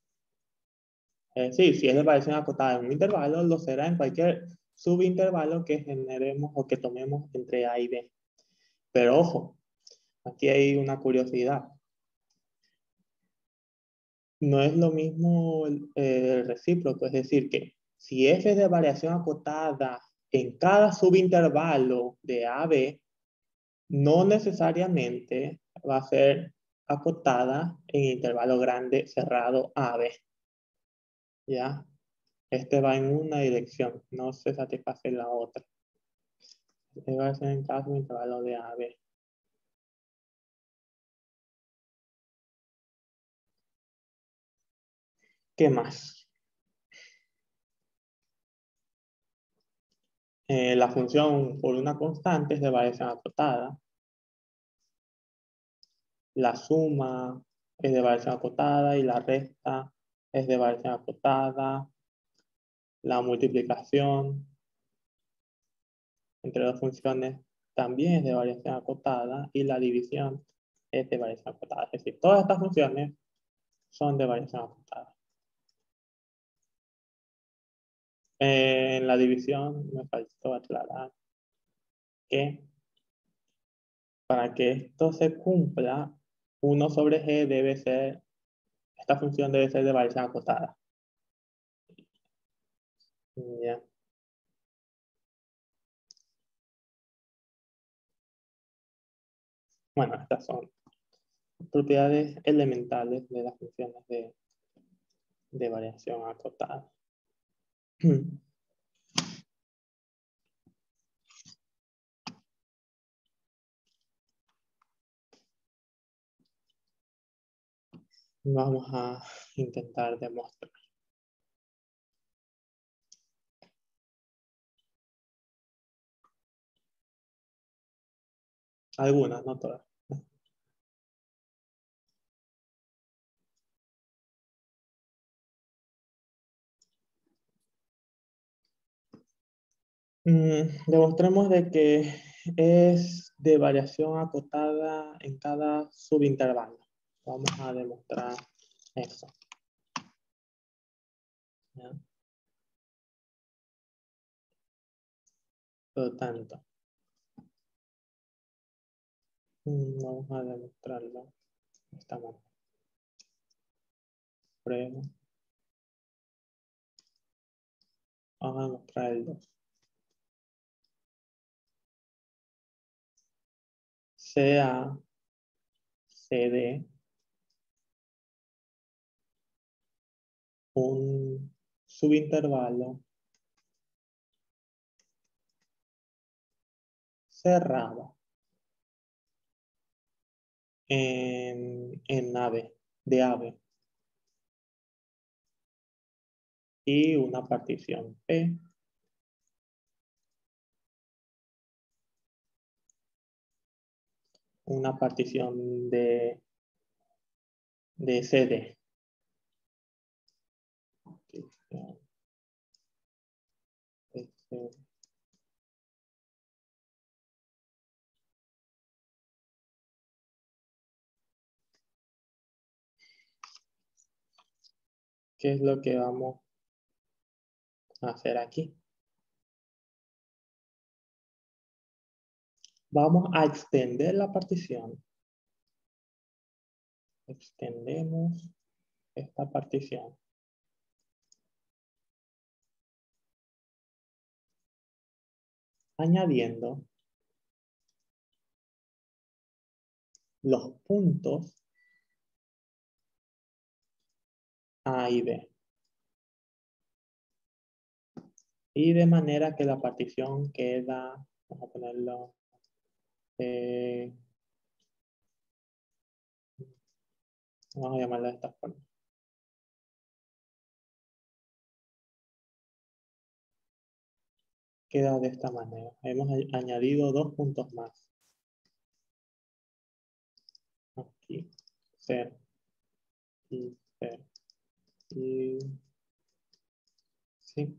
Es decir, si es de variación acotada en un intervalo, lo será en cualquier subintervalo que generemos o que tomemos entre A y B. Pero ojo, aquí hay una curiosidad. No es lo mismo el recíproco, es decir, que si f es de variación acotada en cada subintervalo de AB, no necesariamente va a ser acotada en intervalo grande cerrado AB. ¿Ya? Este va en una dirección, no se satisface la otra. Este va a ser en cada subintervalo de AB. ¿Qué más? La función por una constante es de variación acotada. La suma es de variación acotada y la resta es de variación acotada. La multiplicación entre dos funciones también es de variación acotada y la división es de variación acotada. Es decir, todas estas funciones son de variación acotada. En la división me faltó aclarar que para que esto se cumpla, 1 sobre g debe ser, esta función debe ser de variación acotada. ¿Ya? Bueno, estas son propiedades elementales de las funciones de variación acotada. Vamos a intentar demostrar. Algunas, no todas. Demostremos de que es de variación acotada en cada subintervalo. Vamos a demostrar eso. ¿Ya? Por lo tanto, vamos a demostrarlo de esta manera. Prueba. Vamos a demostrar el 2. Sea CD un subintervalo cerrado en ave, de ave, y una partición P una partición de CD. ¿Qué es lo que vamos a hacer aquí? Vamos a extender la partición. Extendemos esta partición. Añadiendo los puntos A y B. Y de manera que la partición queda, vamos a ponerlo, vamos a llamarlo de esta forma. Queda de esta manera. Hemos añadido 2 puntos más. Aquí, 0 y 0. Y sí.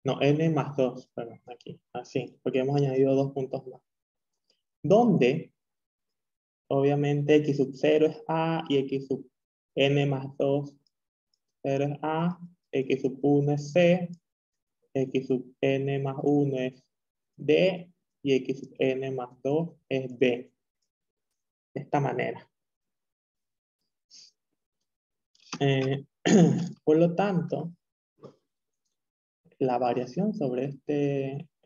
No, n más 2, perdón, aquí, así, porque hemos añadido 2 puntos más. Donde, obviamente, x sub 0 es A y x sub n más 2, 0 es A, x sub 1 es C, x sub n más 1 es D y x sub n más 2 es B. De esta manera. Por lo tanto, la variación sobre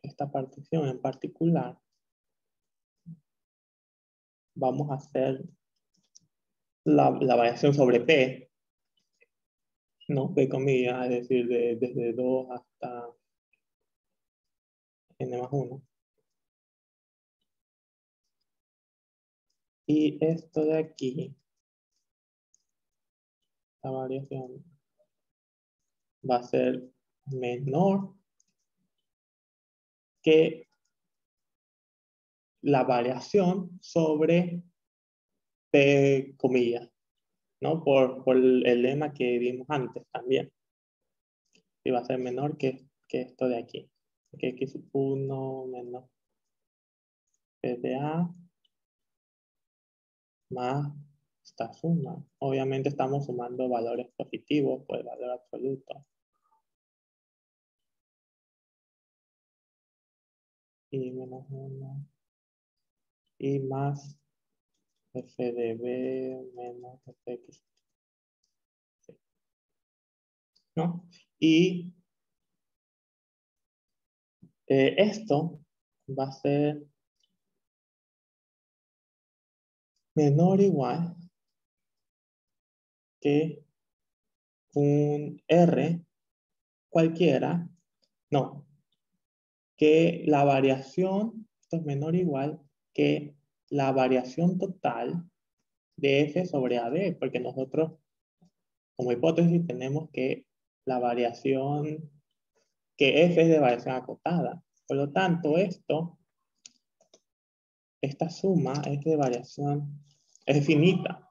esta partición en particular, vamos a hacer la variación sobre P, ¿no? P comillas, es decir, desde 2 hasta n más 1. Y esto de aquí, la variación va a ser menor que la variación sobre P comillas, ¿no? Por el lema que vimos antes también. Y va a ser menor que esto de aquí. Que x sub 1 menos p de A más esta suma. Obviamente estamos sumando valores positivos por el valor absoluto. Y menos 1. Y más f de b menos fx. ¿No? Y esto va a ser menor o igual que un R cualquiera, no, que la variación, esto es menor o igual que la variación total de F sobre AD, porque nosotros como hipótesis tenemos que la variación, que F es de variación acotada. Por lo tanto, esta suma es de variación, es finita.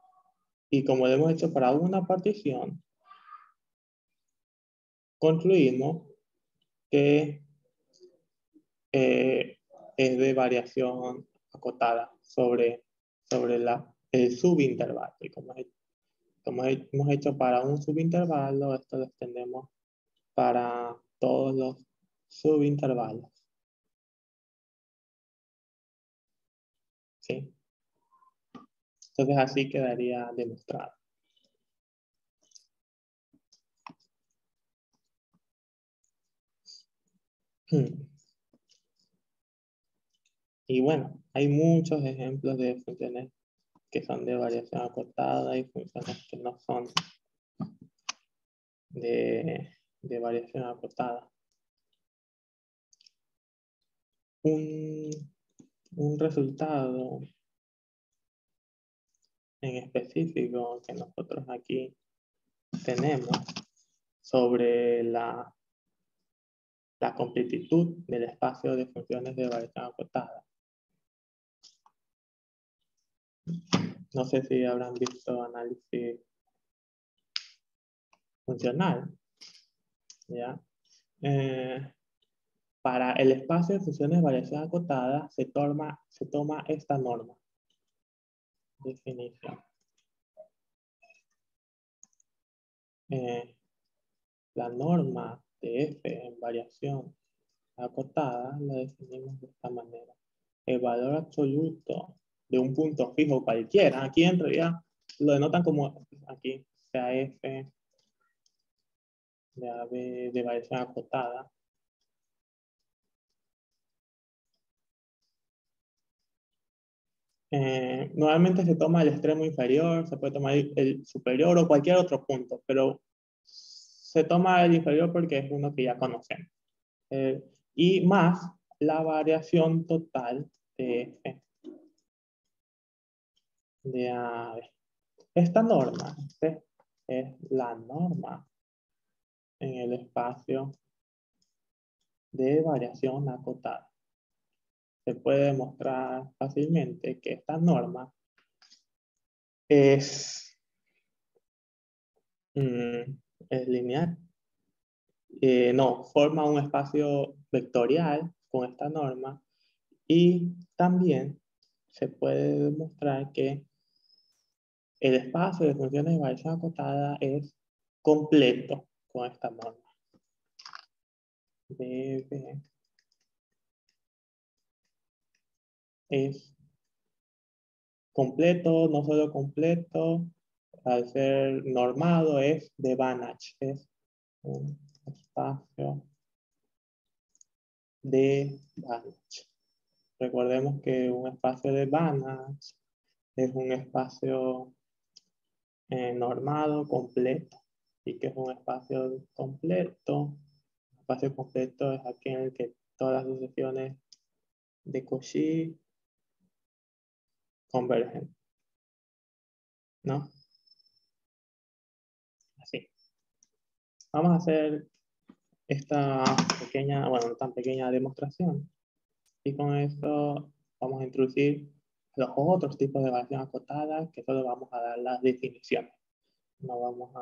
Y como lo hemos hecho para una partición, concluimos que es de variación acotada sobre el subintervalo. Y como hemos hecho para un subintervalo, esto lo extendemos para todos los subintervalos. ¿Sí? Entonces así quedaría demostrado. Y bueno, hay muchos ejemplos de funciones que son de variación acotada y funciones que no son de variación acotada. Un resultado en específico que nosotros aquí tenemos sobre la completitud del espacio de funciones de variación acotada. No sé si habrán visto análisis funcional. ¿Ya? Para el espacio de funciones de variación acotada se toma esta norma. Definición. La norma de f en variación acotada la definimos de esta manera. El valor absoluto de un punto fijo cualquiera, aquí en realidad lo denotan como aquí, sea f de variación acotada. Normalmente se toma el extremo inferior, se puede tomar el superior o cualquier otro punto, pero se toma el inferior porque es uno que ya conocemos. Y más la variación total de f. Esta norma es la norma en el espacio de variación acotada. Se puede demostrar fácilmente que esta norma es lineal. No, forma un espacio vectorial con esta norma y también se puede demostrar que el espacio de funciones de variación acotada es completo con esta norma. BB es completo, no solo completo, al ser normado es de Banach, es un espacio de Banach. Recordemos que un espacio de Banach es un espacio normado completo. ¿Y que es un espacio completo? Un espacio completo es aquel en el que todas las sucesiones de Cauchy convergen, ¿no? Así. Vamos a hacer esta pequeña, bueno, no tan pequeña demostración. Y con esto vamos a introducir los otros tipos de variación acotada, que solo vamos a dar las definiciones. No vamos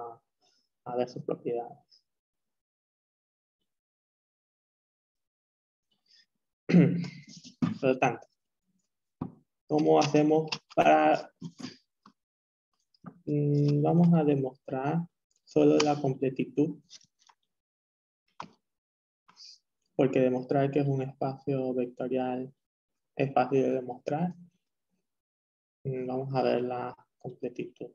a ver sus propiedades. Por lo tanto, ¿cómo hacemos para... vamos a demostrar solo la completitud, porque demostrar que es un espacio vectorial es fácil de demostrar. Vamos a ver la completitud.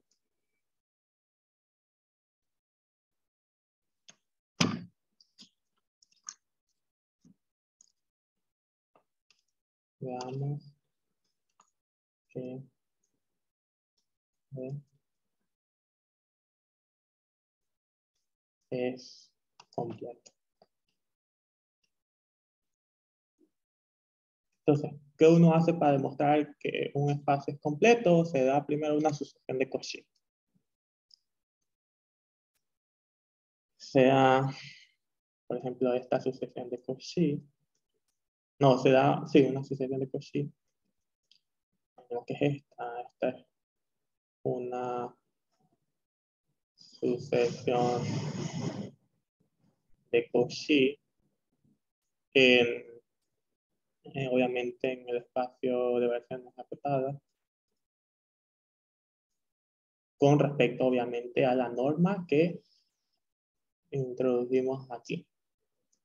Veamos que es completo. Entonces, ¿qué uno hace para demostrar que un espacio es completo? Se da primero una sucesión de Cauchy. Sea, por ejemplo, esta sucesión de Cauchy. No, se da, sí, una sucesión de Cauchy. Lo que es esta. Esta es una sucesión de Cauchy obviamente en el espacio de versiones acotadas, con respecto obviamente a la norma que introducimos aquí.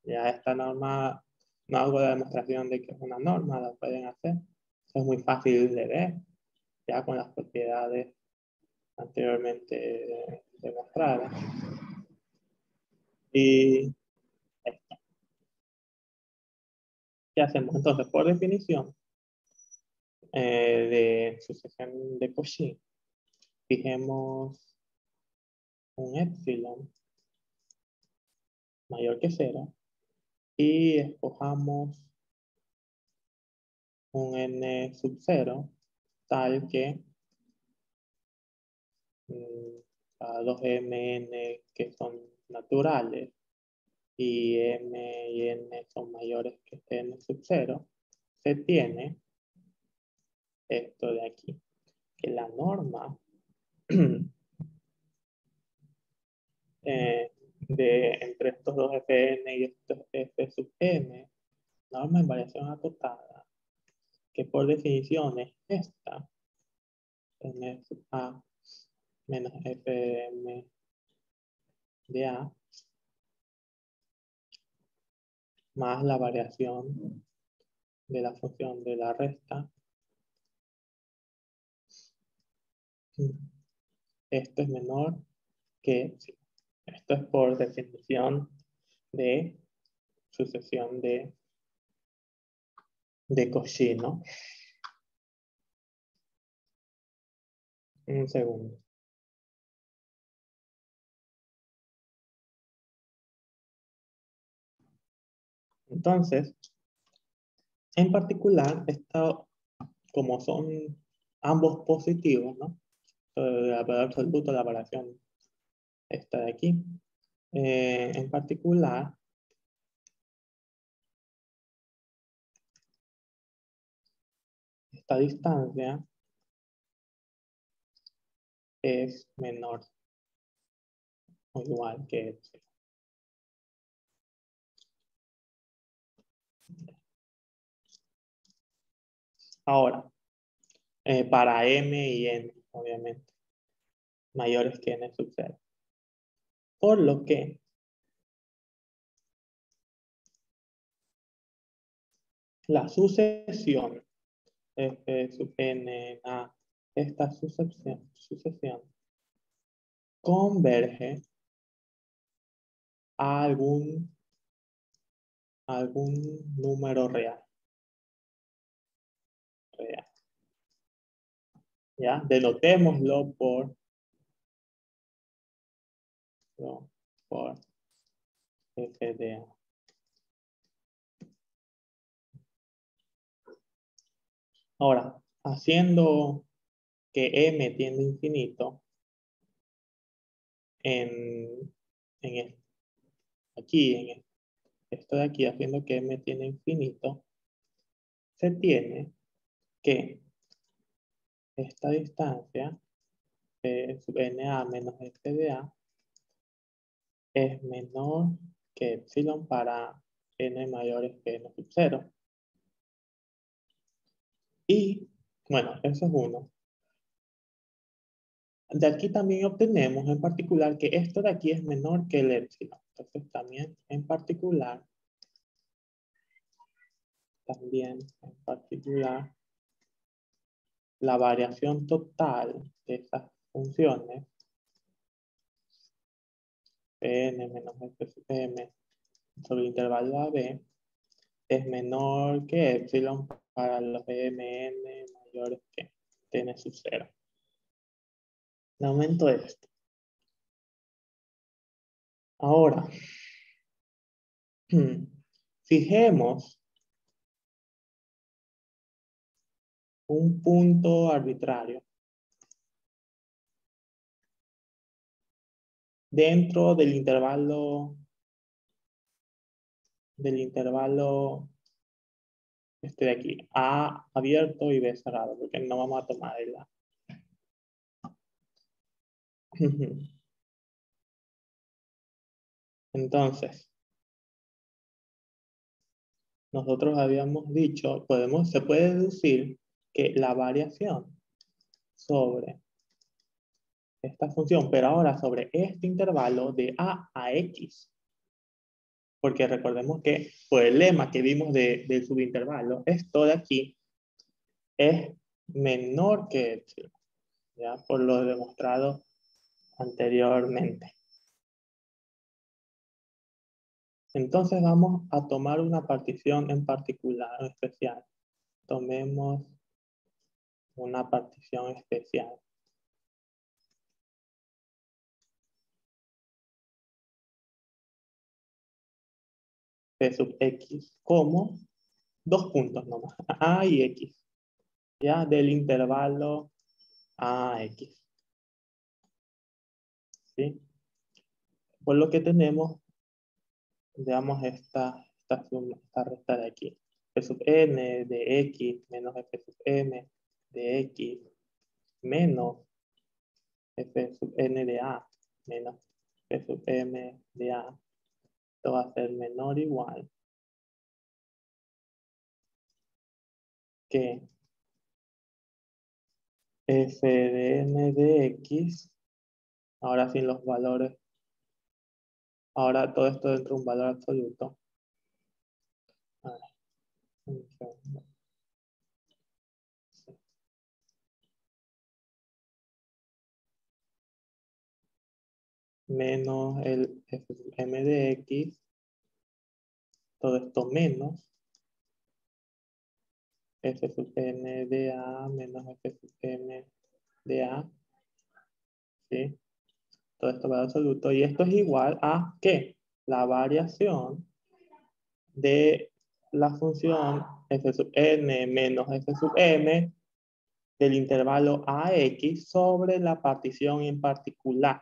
Ya esta norma, no hago la demostración de que es una norma, la pueden hacer. Es muy fácil de ver, ya con las propiedades anteriormente demostradas. Y ¿qué hacemos? Entonces, por definición de sucesión de Cauchy, fijemos un epsilon mayor que 0 y escojamos un n sub 0 tal que a dos mn que son naturales y m y n son mayores que n sub 0, se tiene esto de aquí, que la norma de entre estos dos fn y estos f sub m, norma en variación acotada, que por definición es esta, n sub a menos fm de a, más la variación de la función de la resta. Esto es menor que, esto es por definición de sucesión de Cauchy, ¿no? Un segundo. Entonces, en particular, como son ambos positivos, ¿no? El valor absoluto, la variación está de aquí. En particular, esta distancia es menor o igual que epsilon. Ahora, para m y n, obviamente, mayores que n sub 0. Por lo que la sucesión f sub n a esta sucesión converge a algún número real. ¿Ya? Denotémoslo por f de a. Ahora, haciendo que m tiende a infinito, en aquí, esto de aquí, haciendo que m tiende a infinito, se tiene que esta distancia, sub na menos f de a, es menor que epsilon para n mayores que n sub 0. Y, bueno, eso es uno. De aquí también obtenemos en particular que esto de aquí es menor que el epsilon. Entonces también en particular, la variación total de estas funciones, Pn menos f sub m sobre el intervalo AB, es menor que epsilon para los mn mayores que n sub 0. Aumento esto. Ahora, fijemos un punto arbitrario dentro del intervalo este de aquí, A abierto y B cerrado, porque no vamos a tomar el A. Entonces, nosotros habíamos dicho, se puede deducir que la variación sobre esta función, pero ahora sobre este intervalo de a x, porque recordemos que por el lema que vimos del subintervalo, esto de aquí es menor que epsilon, ¿ya? Por lo demostrado anteriormente. Entonces vamos a tomar una partición en particular, en especial. Tomemos una partición especial. P sub x como dos puntos nomás, a y x, ya del intervalo a x. ¿Sí? Por lo que tenemos, veamos esta resta de aquí. P sub n de x menos f sub m de x menos f sub n de a menos f sub m de a. Esto va a ser menor o igual que f de n de x, ahora sin los valores, ahora todo esto dentro de un valor absoluto. A ver, un segundo. Sí. Menos el f sub m de x, todo esto menos f sub n de a menos f sub m de a, ¿sí? Todo esto va a absoluto, y esto es igual a ¿qué? La variación de la función f sub n menos f sub m del intervalo a x sobre la partición en particular,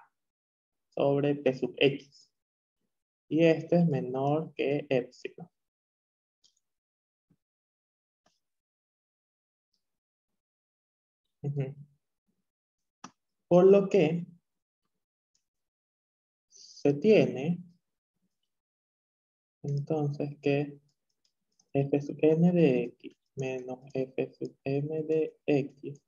sobre p sub x. Y este es menor que epsilon. Por lo que se tiene entonces que f sub n de x menos f sub m de x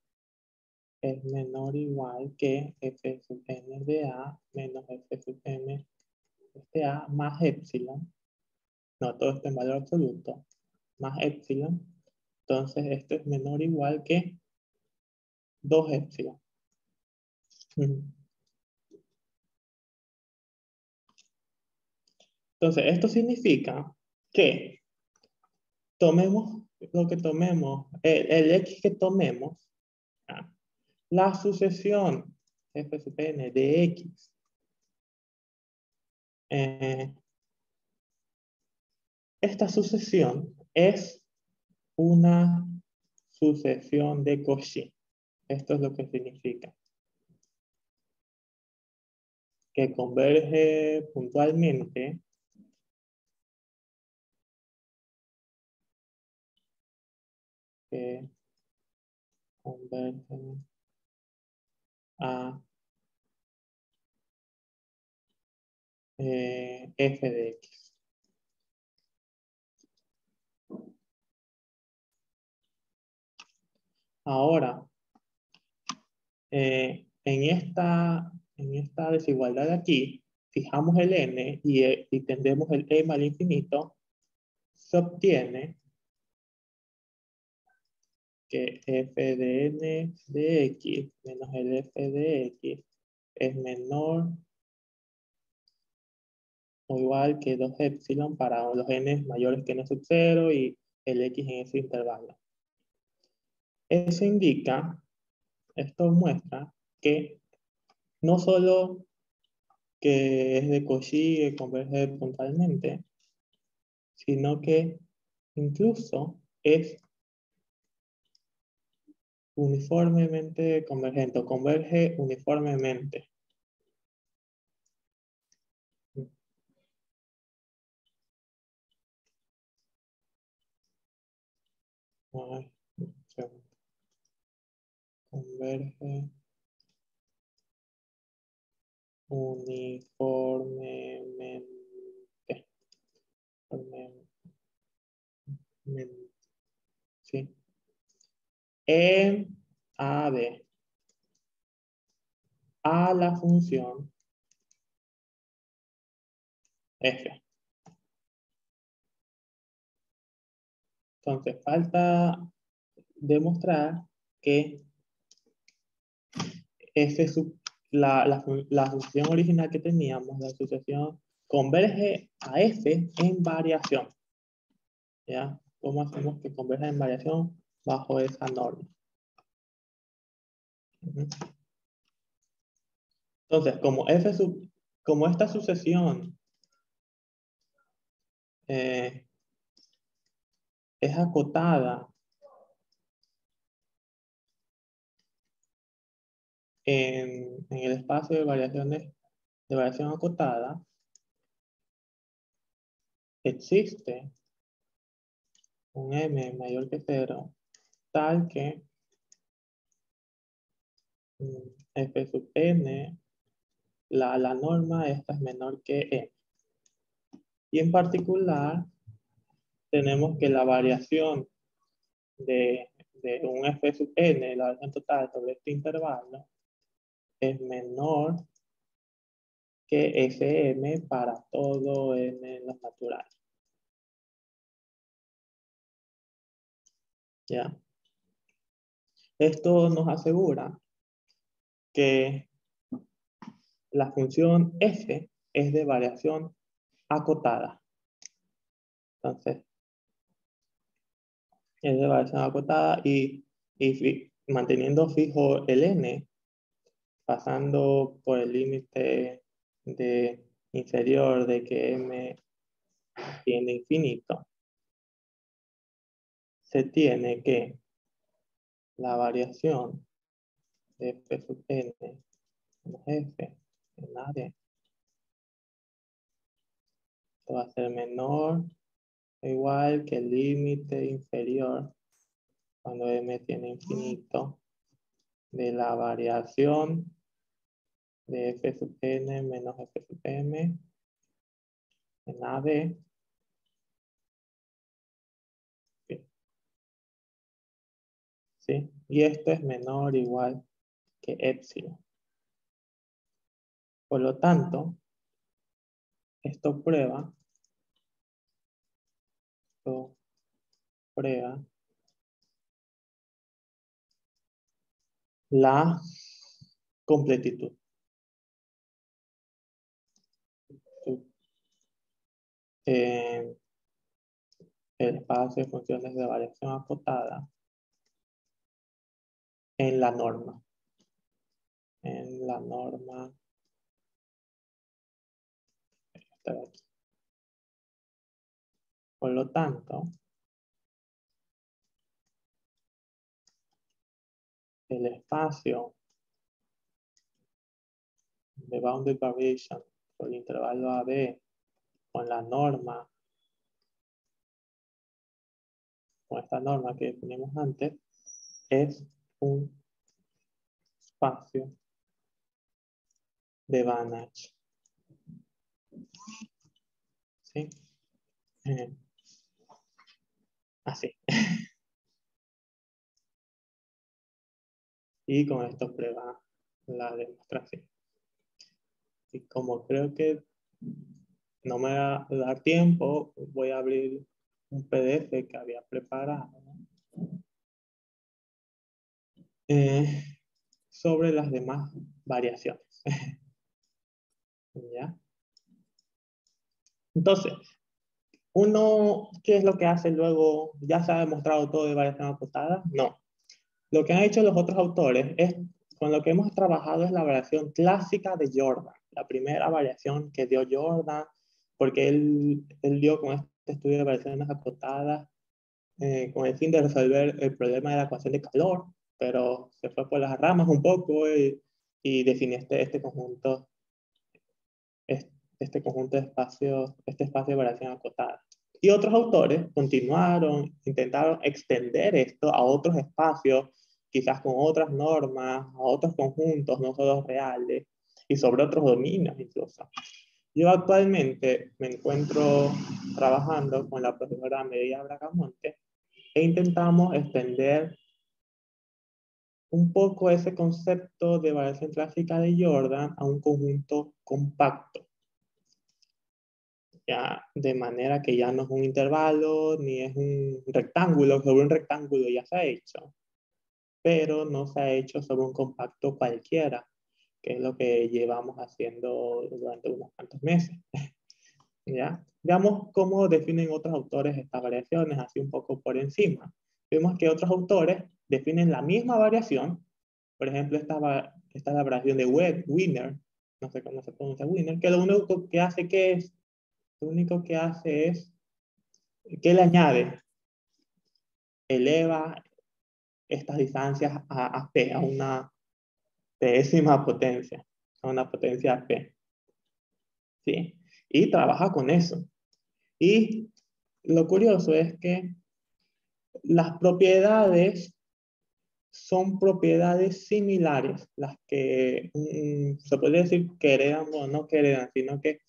es menor o igual que f sub n de a menos f sub m de a más epsilon. No, todo esto en valor absoluto. Más epsilon. Entonces esto es menor o igual que 2 epsilon. Entonces esto significa que tomemos lo que tomemos, el x que tomemos, ¿ya? La sucesión f sub n de x esta sucesión es una sucesión de Cauchy. Esto es lo que significa. Que converge puntualmente que converge a f de x. Ahora, en esta desigualdad de aquí, fijamos el n y tendemos el m al infinito, se obtiene que f de n de x menos el f de x es menor o igual que 2 epsilon para los n mayores que n sub 0 y el x en ese intervalo. Eso indica, esto muestra que no solo que es de Cauchy que converge puntualmente, sino que incluso es uniformemente convergente o converge uniformemente. Ay, converge uniformemente. Sí. En A de a la función f. Entonces, falta demostrar que la función original que teníamos, la asociación, converge a f en variación. ¿Ya? ¿Cómo hacemos que converja en variación bajo esa norma? Entonces, como esta sucesión es acotada en el espacio de variaciones de variación acotada, existe un m mayor que 0 tal que f sub n, la norma esta es menor que e. Y en particular, tenemos que la variación de un f sub n, la variación total sobre este intervalo, es menor que fm para todo n en los naturales. ¿Ya? Esto nos asegura que la función f es de variación acotada. Entonces, es de variación acotada y manteniendo fijo el n, pasando por el límite de inferior de que m tiende a infinito, se tiene que la variación de f sub n menos f en la d va a ser menor o igual que el límite inferior cuando m tiene infinito de la variación de f sub n menos f sub m en a d. ¿Sí? Y esto es menor o igual que epsilon. Por lo tanto, esto prueba la completitud. El espacio de funciones de variación acotada en la norma. En la norma. Esta de aquí. Por lo tanto, el espacio de bounded variation por el intervalo AB con la norma, con esta norma que definimos antes, es un espacio de Banach. ¿Sí? Así. Y con esto prueba la demostración. Y como creo que no me va a dar tiempo, voy a abrir un PDF que había preparado sobre las demás variaciones. ¿Ya? Entonces, ¿qué es lo que hace luego? ¿Ya se ha demostrado todo de variación acotada? No. Lo que han hecho los otros autores es, con lo que hemos trabajado es la variación clásica de Jordan, la primera variación que dio Jordan, porque él dio con este estudio de variaciones acotadas con el fin de resolver el problema de la ecuación de calor, pero se fue por las ramas un poco y definió este conjunto, este conjunto de espacios, este espacio de variación acotada. Y otros autores continuaron, intentaron extender esto a otros espacios, quizás con otras normas, a otros conjuntos, no solo reales, y sobre otros dominios incluso. Yo actualmente me encuentro trabajando con la profesora Medina Bracamonte e intentamos extender un poco ese concepto de variación clásica de Jordan a un conjunto compacto, ya de manera que ya no es un intervalo ni es un rectángulo. Sobre un rectángulo ya se ha hecho, pero no se ha hecho sobre un compacto cualquiera, que es lo que llevamos haciendo durante unos cuantos meses. ¿Ya? Veamos cómo definen otros autores estas variaciones, así un poco por encima. Vemos que otros autores definen la misma variación. Por ejemplo, esta es la variación de Wiener, no sé cómo se pronuncia Wiener, que lo único que hace lo único que hace es que le añade, eleva estas distancias a p, a una décima potencia, a una potencia p. ¿Sí? Y trabaja con eso. Y lo curioso es que las propiedades son propiedades similares, las que se puede decir que heredan o no que heredan, sino que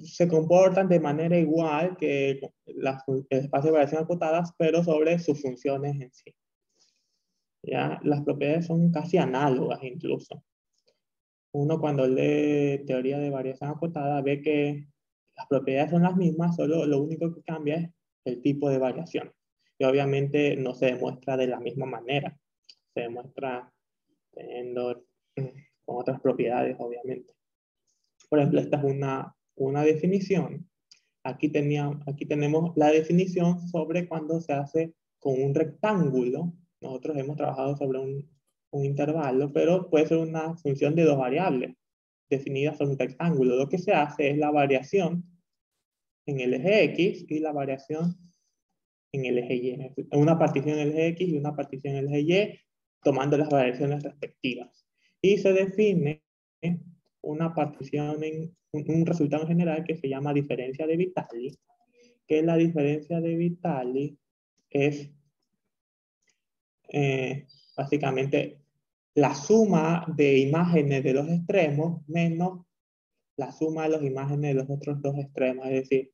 se comportan de manera igual que las espacios de variación acotadas, pero sobre sus funciones en sí. ¿Ya? Las propiedades son casi análogas incluso. Uno cuando lee teoría de variación acotada ve que las propiedades son las mismas, solo lo único que cambia es el tipo de variación. Y obviamente no se demuestra de la misma manera. Se demuestra teniendo con otras propiedades, obviamente. Por ejemplo, esta es una definición. Aquí tenemos la definición sobre cuando se hace con un rectángulo. Nosotros hemos trabajado sobre un intervalo, pero puede ser una función de dos variables definidas sobre un rectángulo. Lo que se hace es la variación en el eje X y la variación en el eje Y. Una partición en el eje X y una partición en el eje Y, tomando las variaciones respectivas. Y se define una partición en un resultado general que se llama diferencia de Vitali, que la diferencia de Vitali es básicamente la suma de imágenes de los extremos menos la suma de las imágenes de los otros dos extremos. Es decir,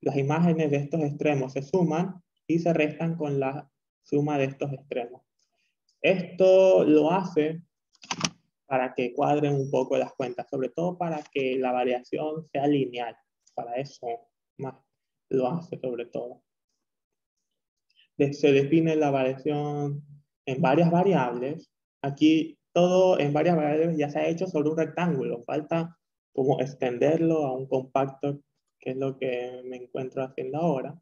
las imágenes de estos extremos se suman y se restan con la suma de estos extremos. Esto lo hace para que cuadren un poco las cuentas, sobre todo para que la variación sea lineal. Para eso más lo hace sobre todo. Se define la variación en varias variables. Aquí todo en varias variables ya se ha hecho sobre un rectángulo. Falta como extenderlo a un compacto, que es lo que me encuentro haciendo ahora.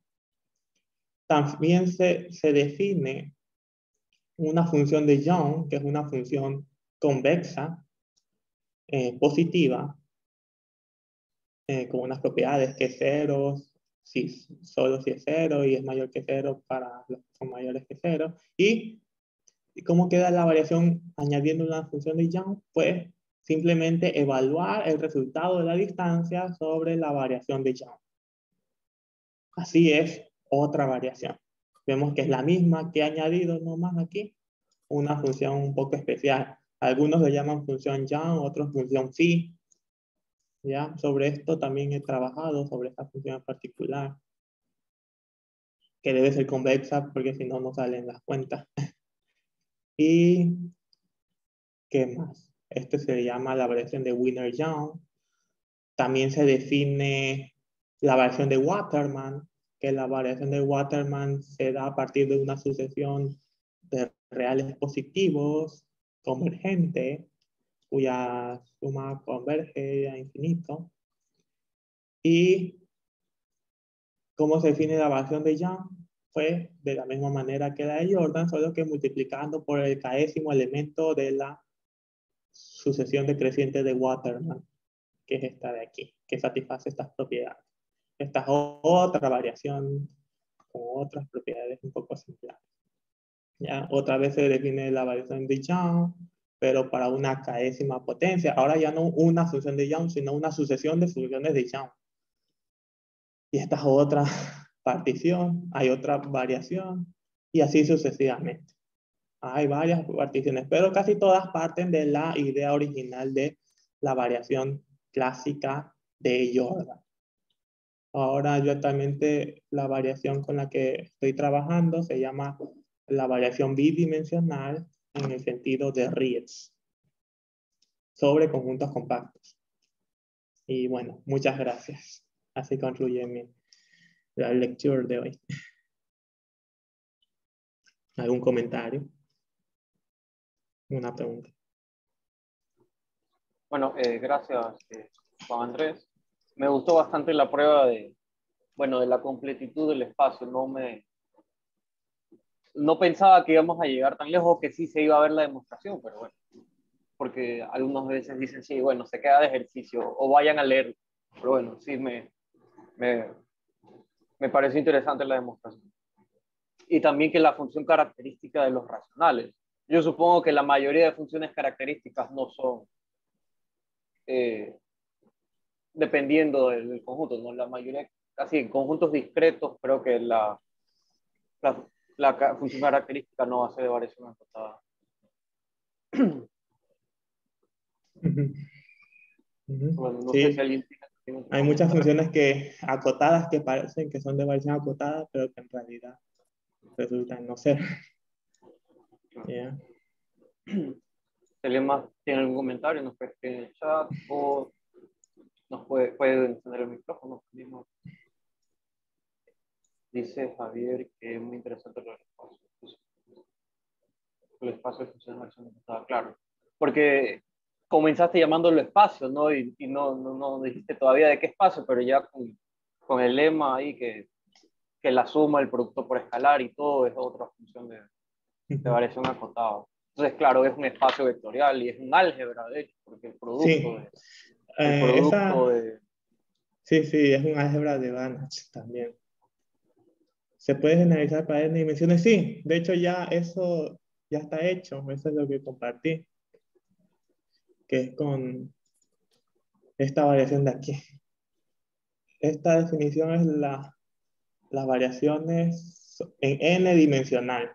También se define una función de Young, que es una función convexa, positiva, con unas propiedades que es cero, solo si es cero y es mayor que cero para los que son mayores que cero. ¿Y cómo queda la variación añadiendo una función de Young? Pues simplemente evaluar el resultado de la distancia sobre la variación de Young. Así es otra variación. Vemos que es la misma que he añadido nomás aquí, una función un poco especial. Algunos lo llaman función Young, otros función phi. ¿Ya? Sobre esto también he trabajado, sobre esta función en particular, que debe ser convexa porque si no, no salen las cuentas. ¿Y qué más? Este se llama la variación de Wiener-Young. También se define la variación de Waterman, que la variación de Waterman se da a partir de una sucesión de reales positivos convergente, cuya suma converge a infinito. Y cómo se define la variación de Young, pues de la misma manera que la de Jordan, solo que multiplicando por el késimo elemento de la sucesión decreciente de Waterman, que es esta de aquí, que satisface estas propiedades. Esta es otra variación con otras propiedades un poco similares. ¿Ya? Otra vez se define la variación de Young, pero para una késima potencia. Ahora ya no una función de Young, sino una sucesión de funciones de Young. Y esta es otra partición, hay otra variación, y así sucesivamente. Hay varias particiones, pero casi todas parten de la idea original de la variación clásica de Jordan. Ahora yo actualmente la variación con la que estoy trabajando se llama la variación bidimensional en el sentido de Ries sobre conjuntos compactos. Y bueno, muchas gracias. Así concluye la lectura de hoy. ¿Algún comentario? Una pregunta. Bueno, gracias, Juan Andrés. Me gustó bastante la prueba de la completitud del espacio. No pensaba que íbamos a llegar tan lejos, que sí se iba a ver la demostración, pero bueno, porque algunas veces dicen, sí, bueno, se queda de ejercicio, o vayan a leer. Pero bueno, sí me pareció interesante la demostración. Y también que la función característica de los racionales. Yo supongo que la mayoría de funciones características no son dependiendo del conjunto, ¿no? La mayoría, casi en conjuntos discretos, creo que la, la función característica no va a ser de variación acotada. Bueno, no sé si Sí, alguien tiene un hay muchas comentario. funciones acotadas que parecen que son de variación acotada, pero que en realidad resultan no ser. Yeah. Si alguien más tiene algún comentario, nos puede escribir en el chat o nos puede encender el micrófono. Dice Javier que es muy interesante lo del espacio. El espacio funciona de variación acotada, claro. Porque comenzaste llamándolo espacio, ¿no? Y no dijiste todavía de qué espacio, pero ya con el lema ahí que la suma, el producto por escalar y todo es otra función de variación acotada. Entonces, claro, es un espacio vectorial y es un álgebra, de hecho, porque Sí, el producto esa, de... sí, sí, es un álgebra de Banach también. ¿Se puede generalizar para n dimensiones? Sí, de hecho ya eso ya está hecho, eso es lo que compartí, que es con esta variación de aquí. Esta definición es las variaciones en n dimensional,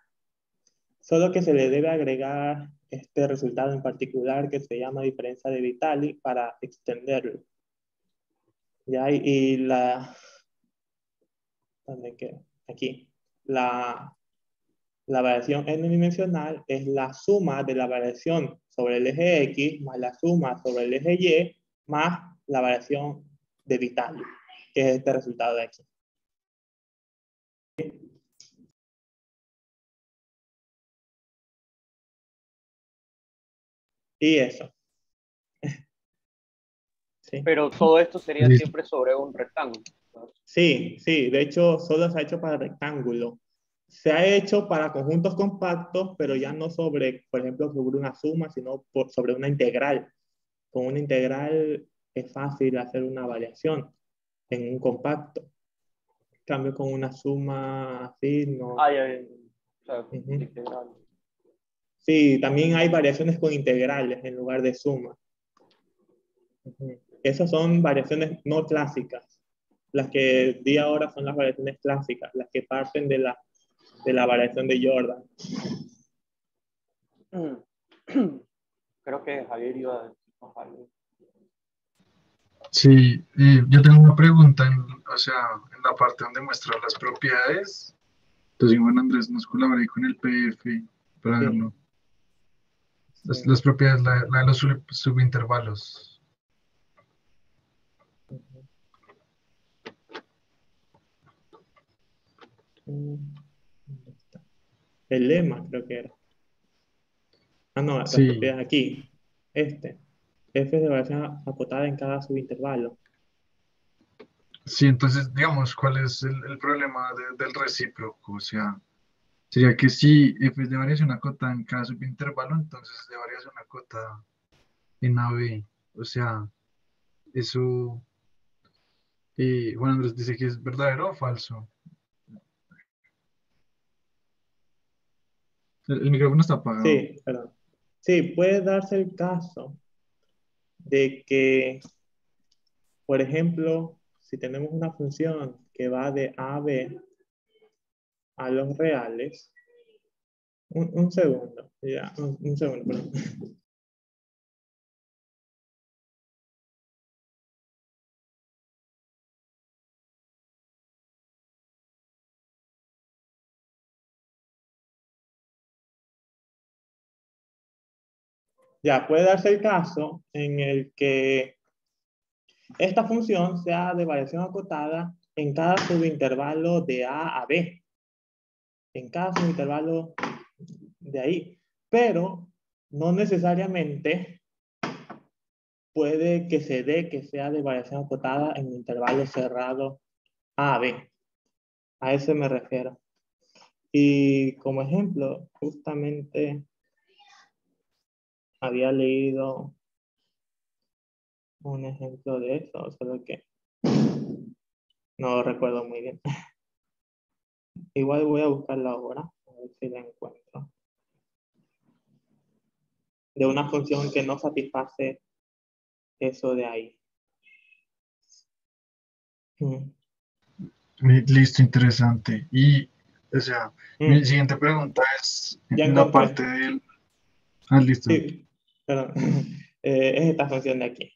solo que se le debe agregar este resultado en particular que se llama diferencia de Vitali para extenderlo. ¿Ya? Y ¿dónde queda? Aquí. La variación n dimensional es la suma de la variación sobre el eje X más la suma sobre el eje Y más la variación de Vitali, que es este resultado de aquí. Y eso. Sí. Pero todo esto sería Listo. siempre sobre un rectángulo, ¿no? Sí, sí, de hecho solo se ha hecho para rectángulo. Se ha hecho para conjuntos compactos, pero ya no sobre, por ejemplo, sobre una suma, sino sobre una integral. Con una integral es fácil hacer una variación en un compacto. En cambio, con una suma así, no. Ah, ya, o sea, Ujú. integral. Sí, también hay variaciones con integrales en lugar de suma. Ujú. Esas son variaciones no clásicas. Las que di ahora son las variaciones clásicas, las que parten de la variación de Jordan. Creo que Javier iba a decirnos algo. Sí, yo tengo una pregunta, o sea, en la parte donde muestra las propiedades. Entonces, Juan Andrés nos colabora ahí con el PDF para Sí, verlo. sí. Las propiedades, la de los subintervalos. Ujú. ¿Dónde está? El lema creo que era. Ah, no, las Sí, propiedades aquí. Este. F de variación acotada en cada subintervalo. sí, entonces, digamos, ¿cuál es el problema del recíproco? O sea, sería que si f es de variación acotada en cada subintervalo, entonces es de variación acotada en AB. O sea, eso, Juan Andrés dice que es verdadero o falso. El micrófono está apagado. Sí, perdón. Sí, puede darse el caso de que, por ejemplo, si tenemos una función que va de A a B a los reales, un segundo, ya, un segundo, perdón. Ya, puede darse el caso en el que esta función sea de variación acotada en cada subintervalo de A a B, en cada subintervalo de ahí, pero no necesariamente puede que se dé que sea de variación acotada en intervalo cerrado A a B. A eso me refiero. Y como ejemplo, justamente había leído un ejemplo de eso, solo que no lo recuerdo muy bien. Igual voy a buscarla ahora, a ver si la encuentro. De una función que no satisface eso de ahí. Mm. Listo, interesante. Y, o sea, mi Mm. siguiente pregunta es Ya en la parte encontré. del... Ah, listo. Sí, perdón. Es esta función de aquí.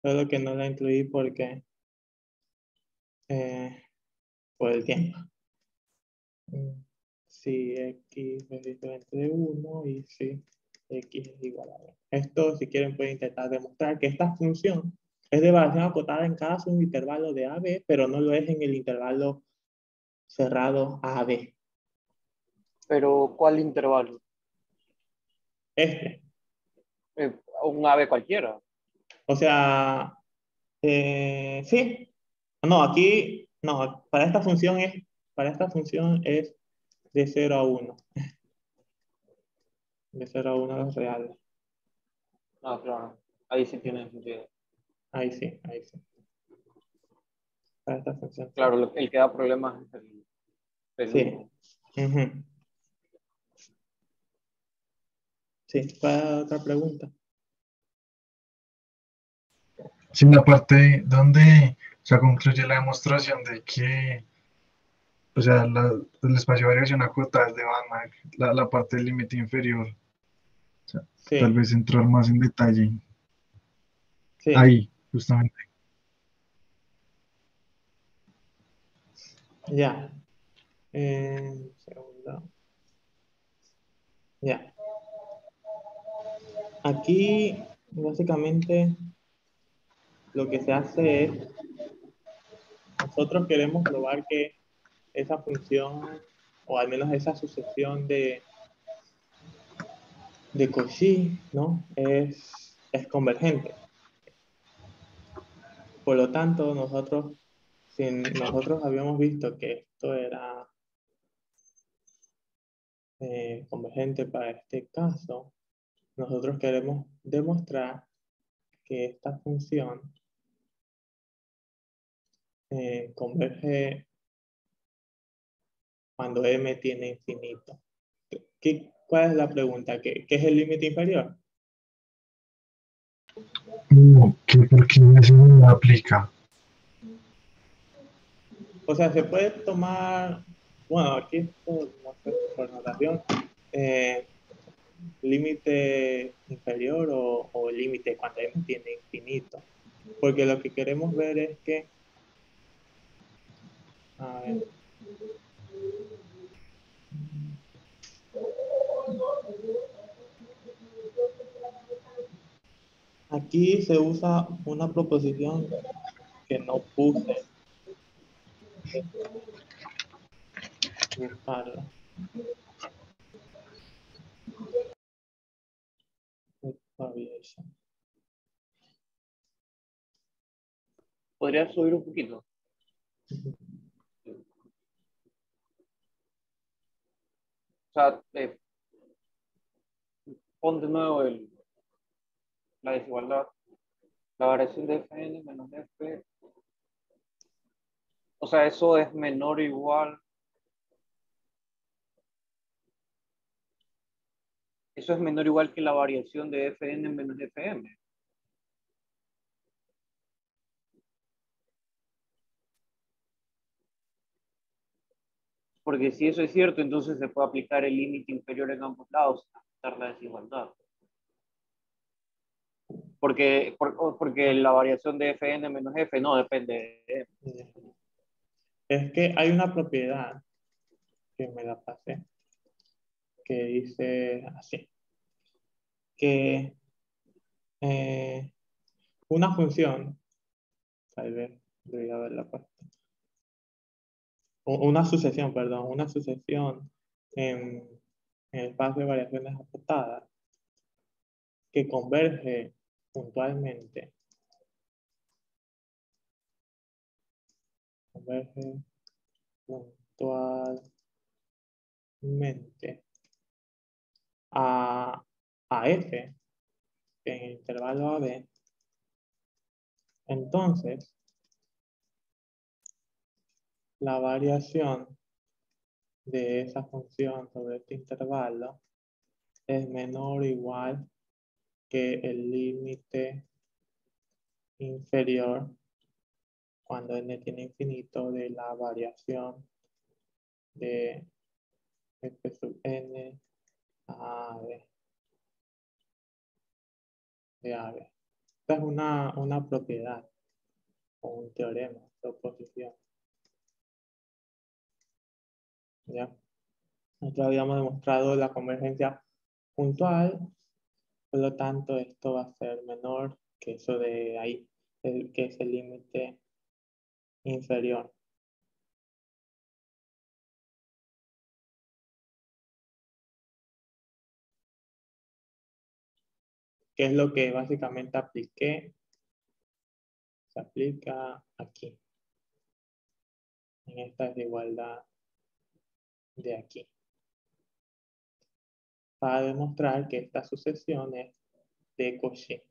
Solo que no la incluí porque eh, por el tiempo. Mm. Si x es diferente de 1 y si x es igual a 1. Esto, si quieren, pueden intentar demostrar que esta función es de variación acotada en cada subintervalo de AB, pero no lo es en el intervalo cerrado AB. Pero, ¿cuál intervalo? Este. Eh, un ave cualquiera. O sea, sí. No, aquí, no, para esta función es de 0 a 1. De 0 a 1 los reales. Ah, claro. Ahí sí tiene sentido. Ahí sí, ahí sí. Para esta función sí. Claro, el que da problemas es el Sí. último. Ujú. Sí, para otra pregunta. Sí, en la parte donde se concluye la demostración de que, o sea, el espacio de variación acotada es de Van Mack, la parte del límite inferior. O sea, tal Sí, vez entrar más en detalle sí, ahí, justamente. ya. Segundo. Ya. Aquí, básicamente, lo que se hace es, nosotros queremos probar que esa función, o al menos esa sucesión de Cauchy, ¿no? Es convergente. Por lo tanto, si nosotros habíamos visto que esto era convergente para este caso, nosotros queremos demostrar que esta función converge cuando m tiene infinito. ¿Cuál es la pregunta? ¿Qué es el límite inferior? No, que porque eso no aplica. O sea, se puede tomar, bueno, aquí no sé, por notación, eh, límite inferior o límite cuando m tiene infinito. Porque lo que queremos ver es que, a ver, aquí se usa una proposición que no puse, buscarla. Variation. ¿Podría subir un poquito? O sea, pon de nuevo la desigualdad. La variación de Fn menos F. O sea, eso es menor o igual. Eso es menor o igual que la variación de Fn menos Fm. Porque si eso es cierto, entonces se puede aplicar el límite inferior en ambos lados sin afectar la desigualdad. Porque la variación de Fn menos F no depende de M. Es que hay una propiedad que me la pasé, que dice así. que una función, tal vez debería haberla puesto, una sucesión, perdón, una sucesión en el espacio de variaciones acotadas que converge puntualmente, a, a f en el intervalo AB, entonces la variación de esa función sobre este intervalo es menor o igual que el límite inferior cuando n tiene infinito de la variación de f sub n a AB, de AB. Esta es una propiedad o un teorema de oposición. ¿Ya? Nosotros habíamos demostrado la convergencia puntual, por lo tanto esto va a ser menor que eso de ahí, que es el límite inferior. Que es lo que básicamente apliqué, se aplica aquí, en esta desigualdad de aquí, para demostrar que esta sucesión es de Cauchy.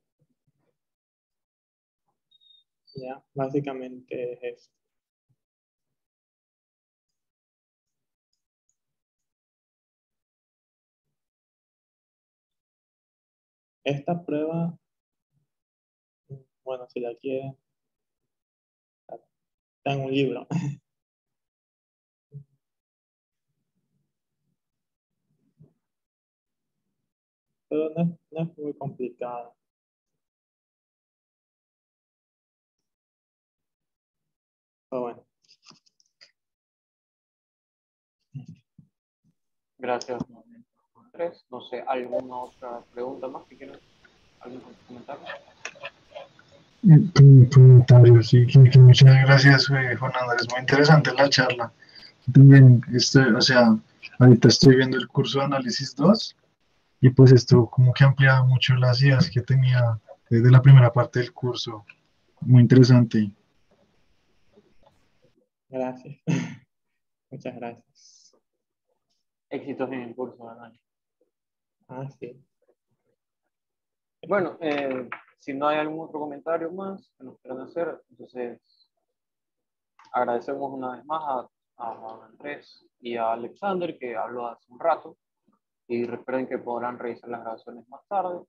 ¿Ya? Básicamente es eso. Esta prueba, bueno, si la quieren, está en un libro. Pero no es muy complicado. Pero bueno. Gracias, Andrés. No sé, ¿alguna otra pregunta más que quieran? ¿Algún comentario? Comentario, sí, que muchas gracias, Juan Andrés, muy interesante la charla. También, o sea, ahorita estoy viendo el curso de análisis 2 y pues esto como que ha ampliado mucho las ideas que tenía desde la primera parte del curso. Muy interesante. Gracias. Muchas gracias. Éxitos en el curso de análisis. Ah, sí. Bueno, si no hay algún otro comentario más que nos quieran hacer, entonces agradecemos una vez más a Andrés y a Alexander que habló hace un rato y recuerden que podrán revisar las grabaciones más tarde.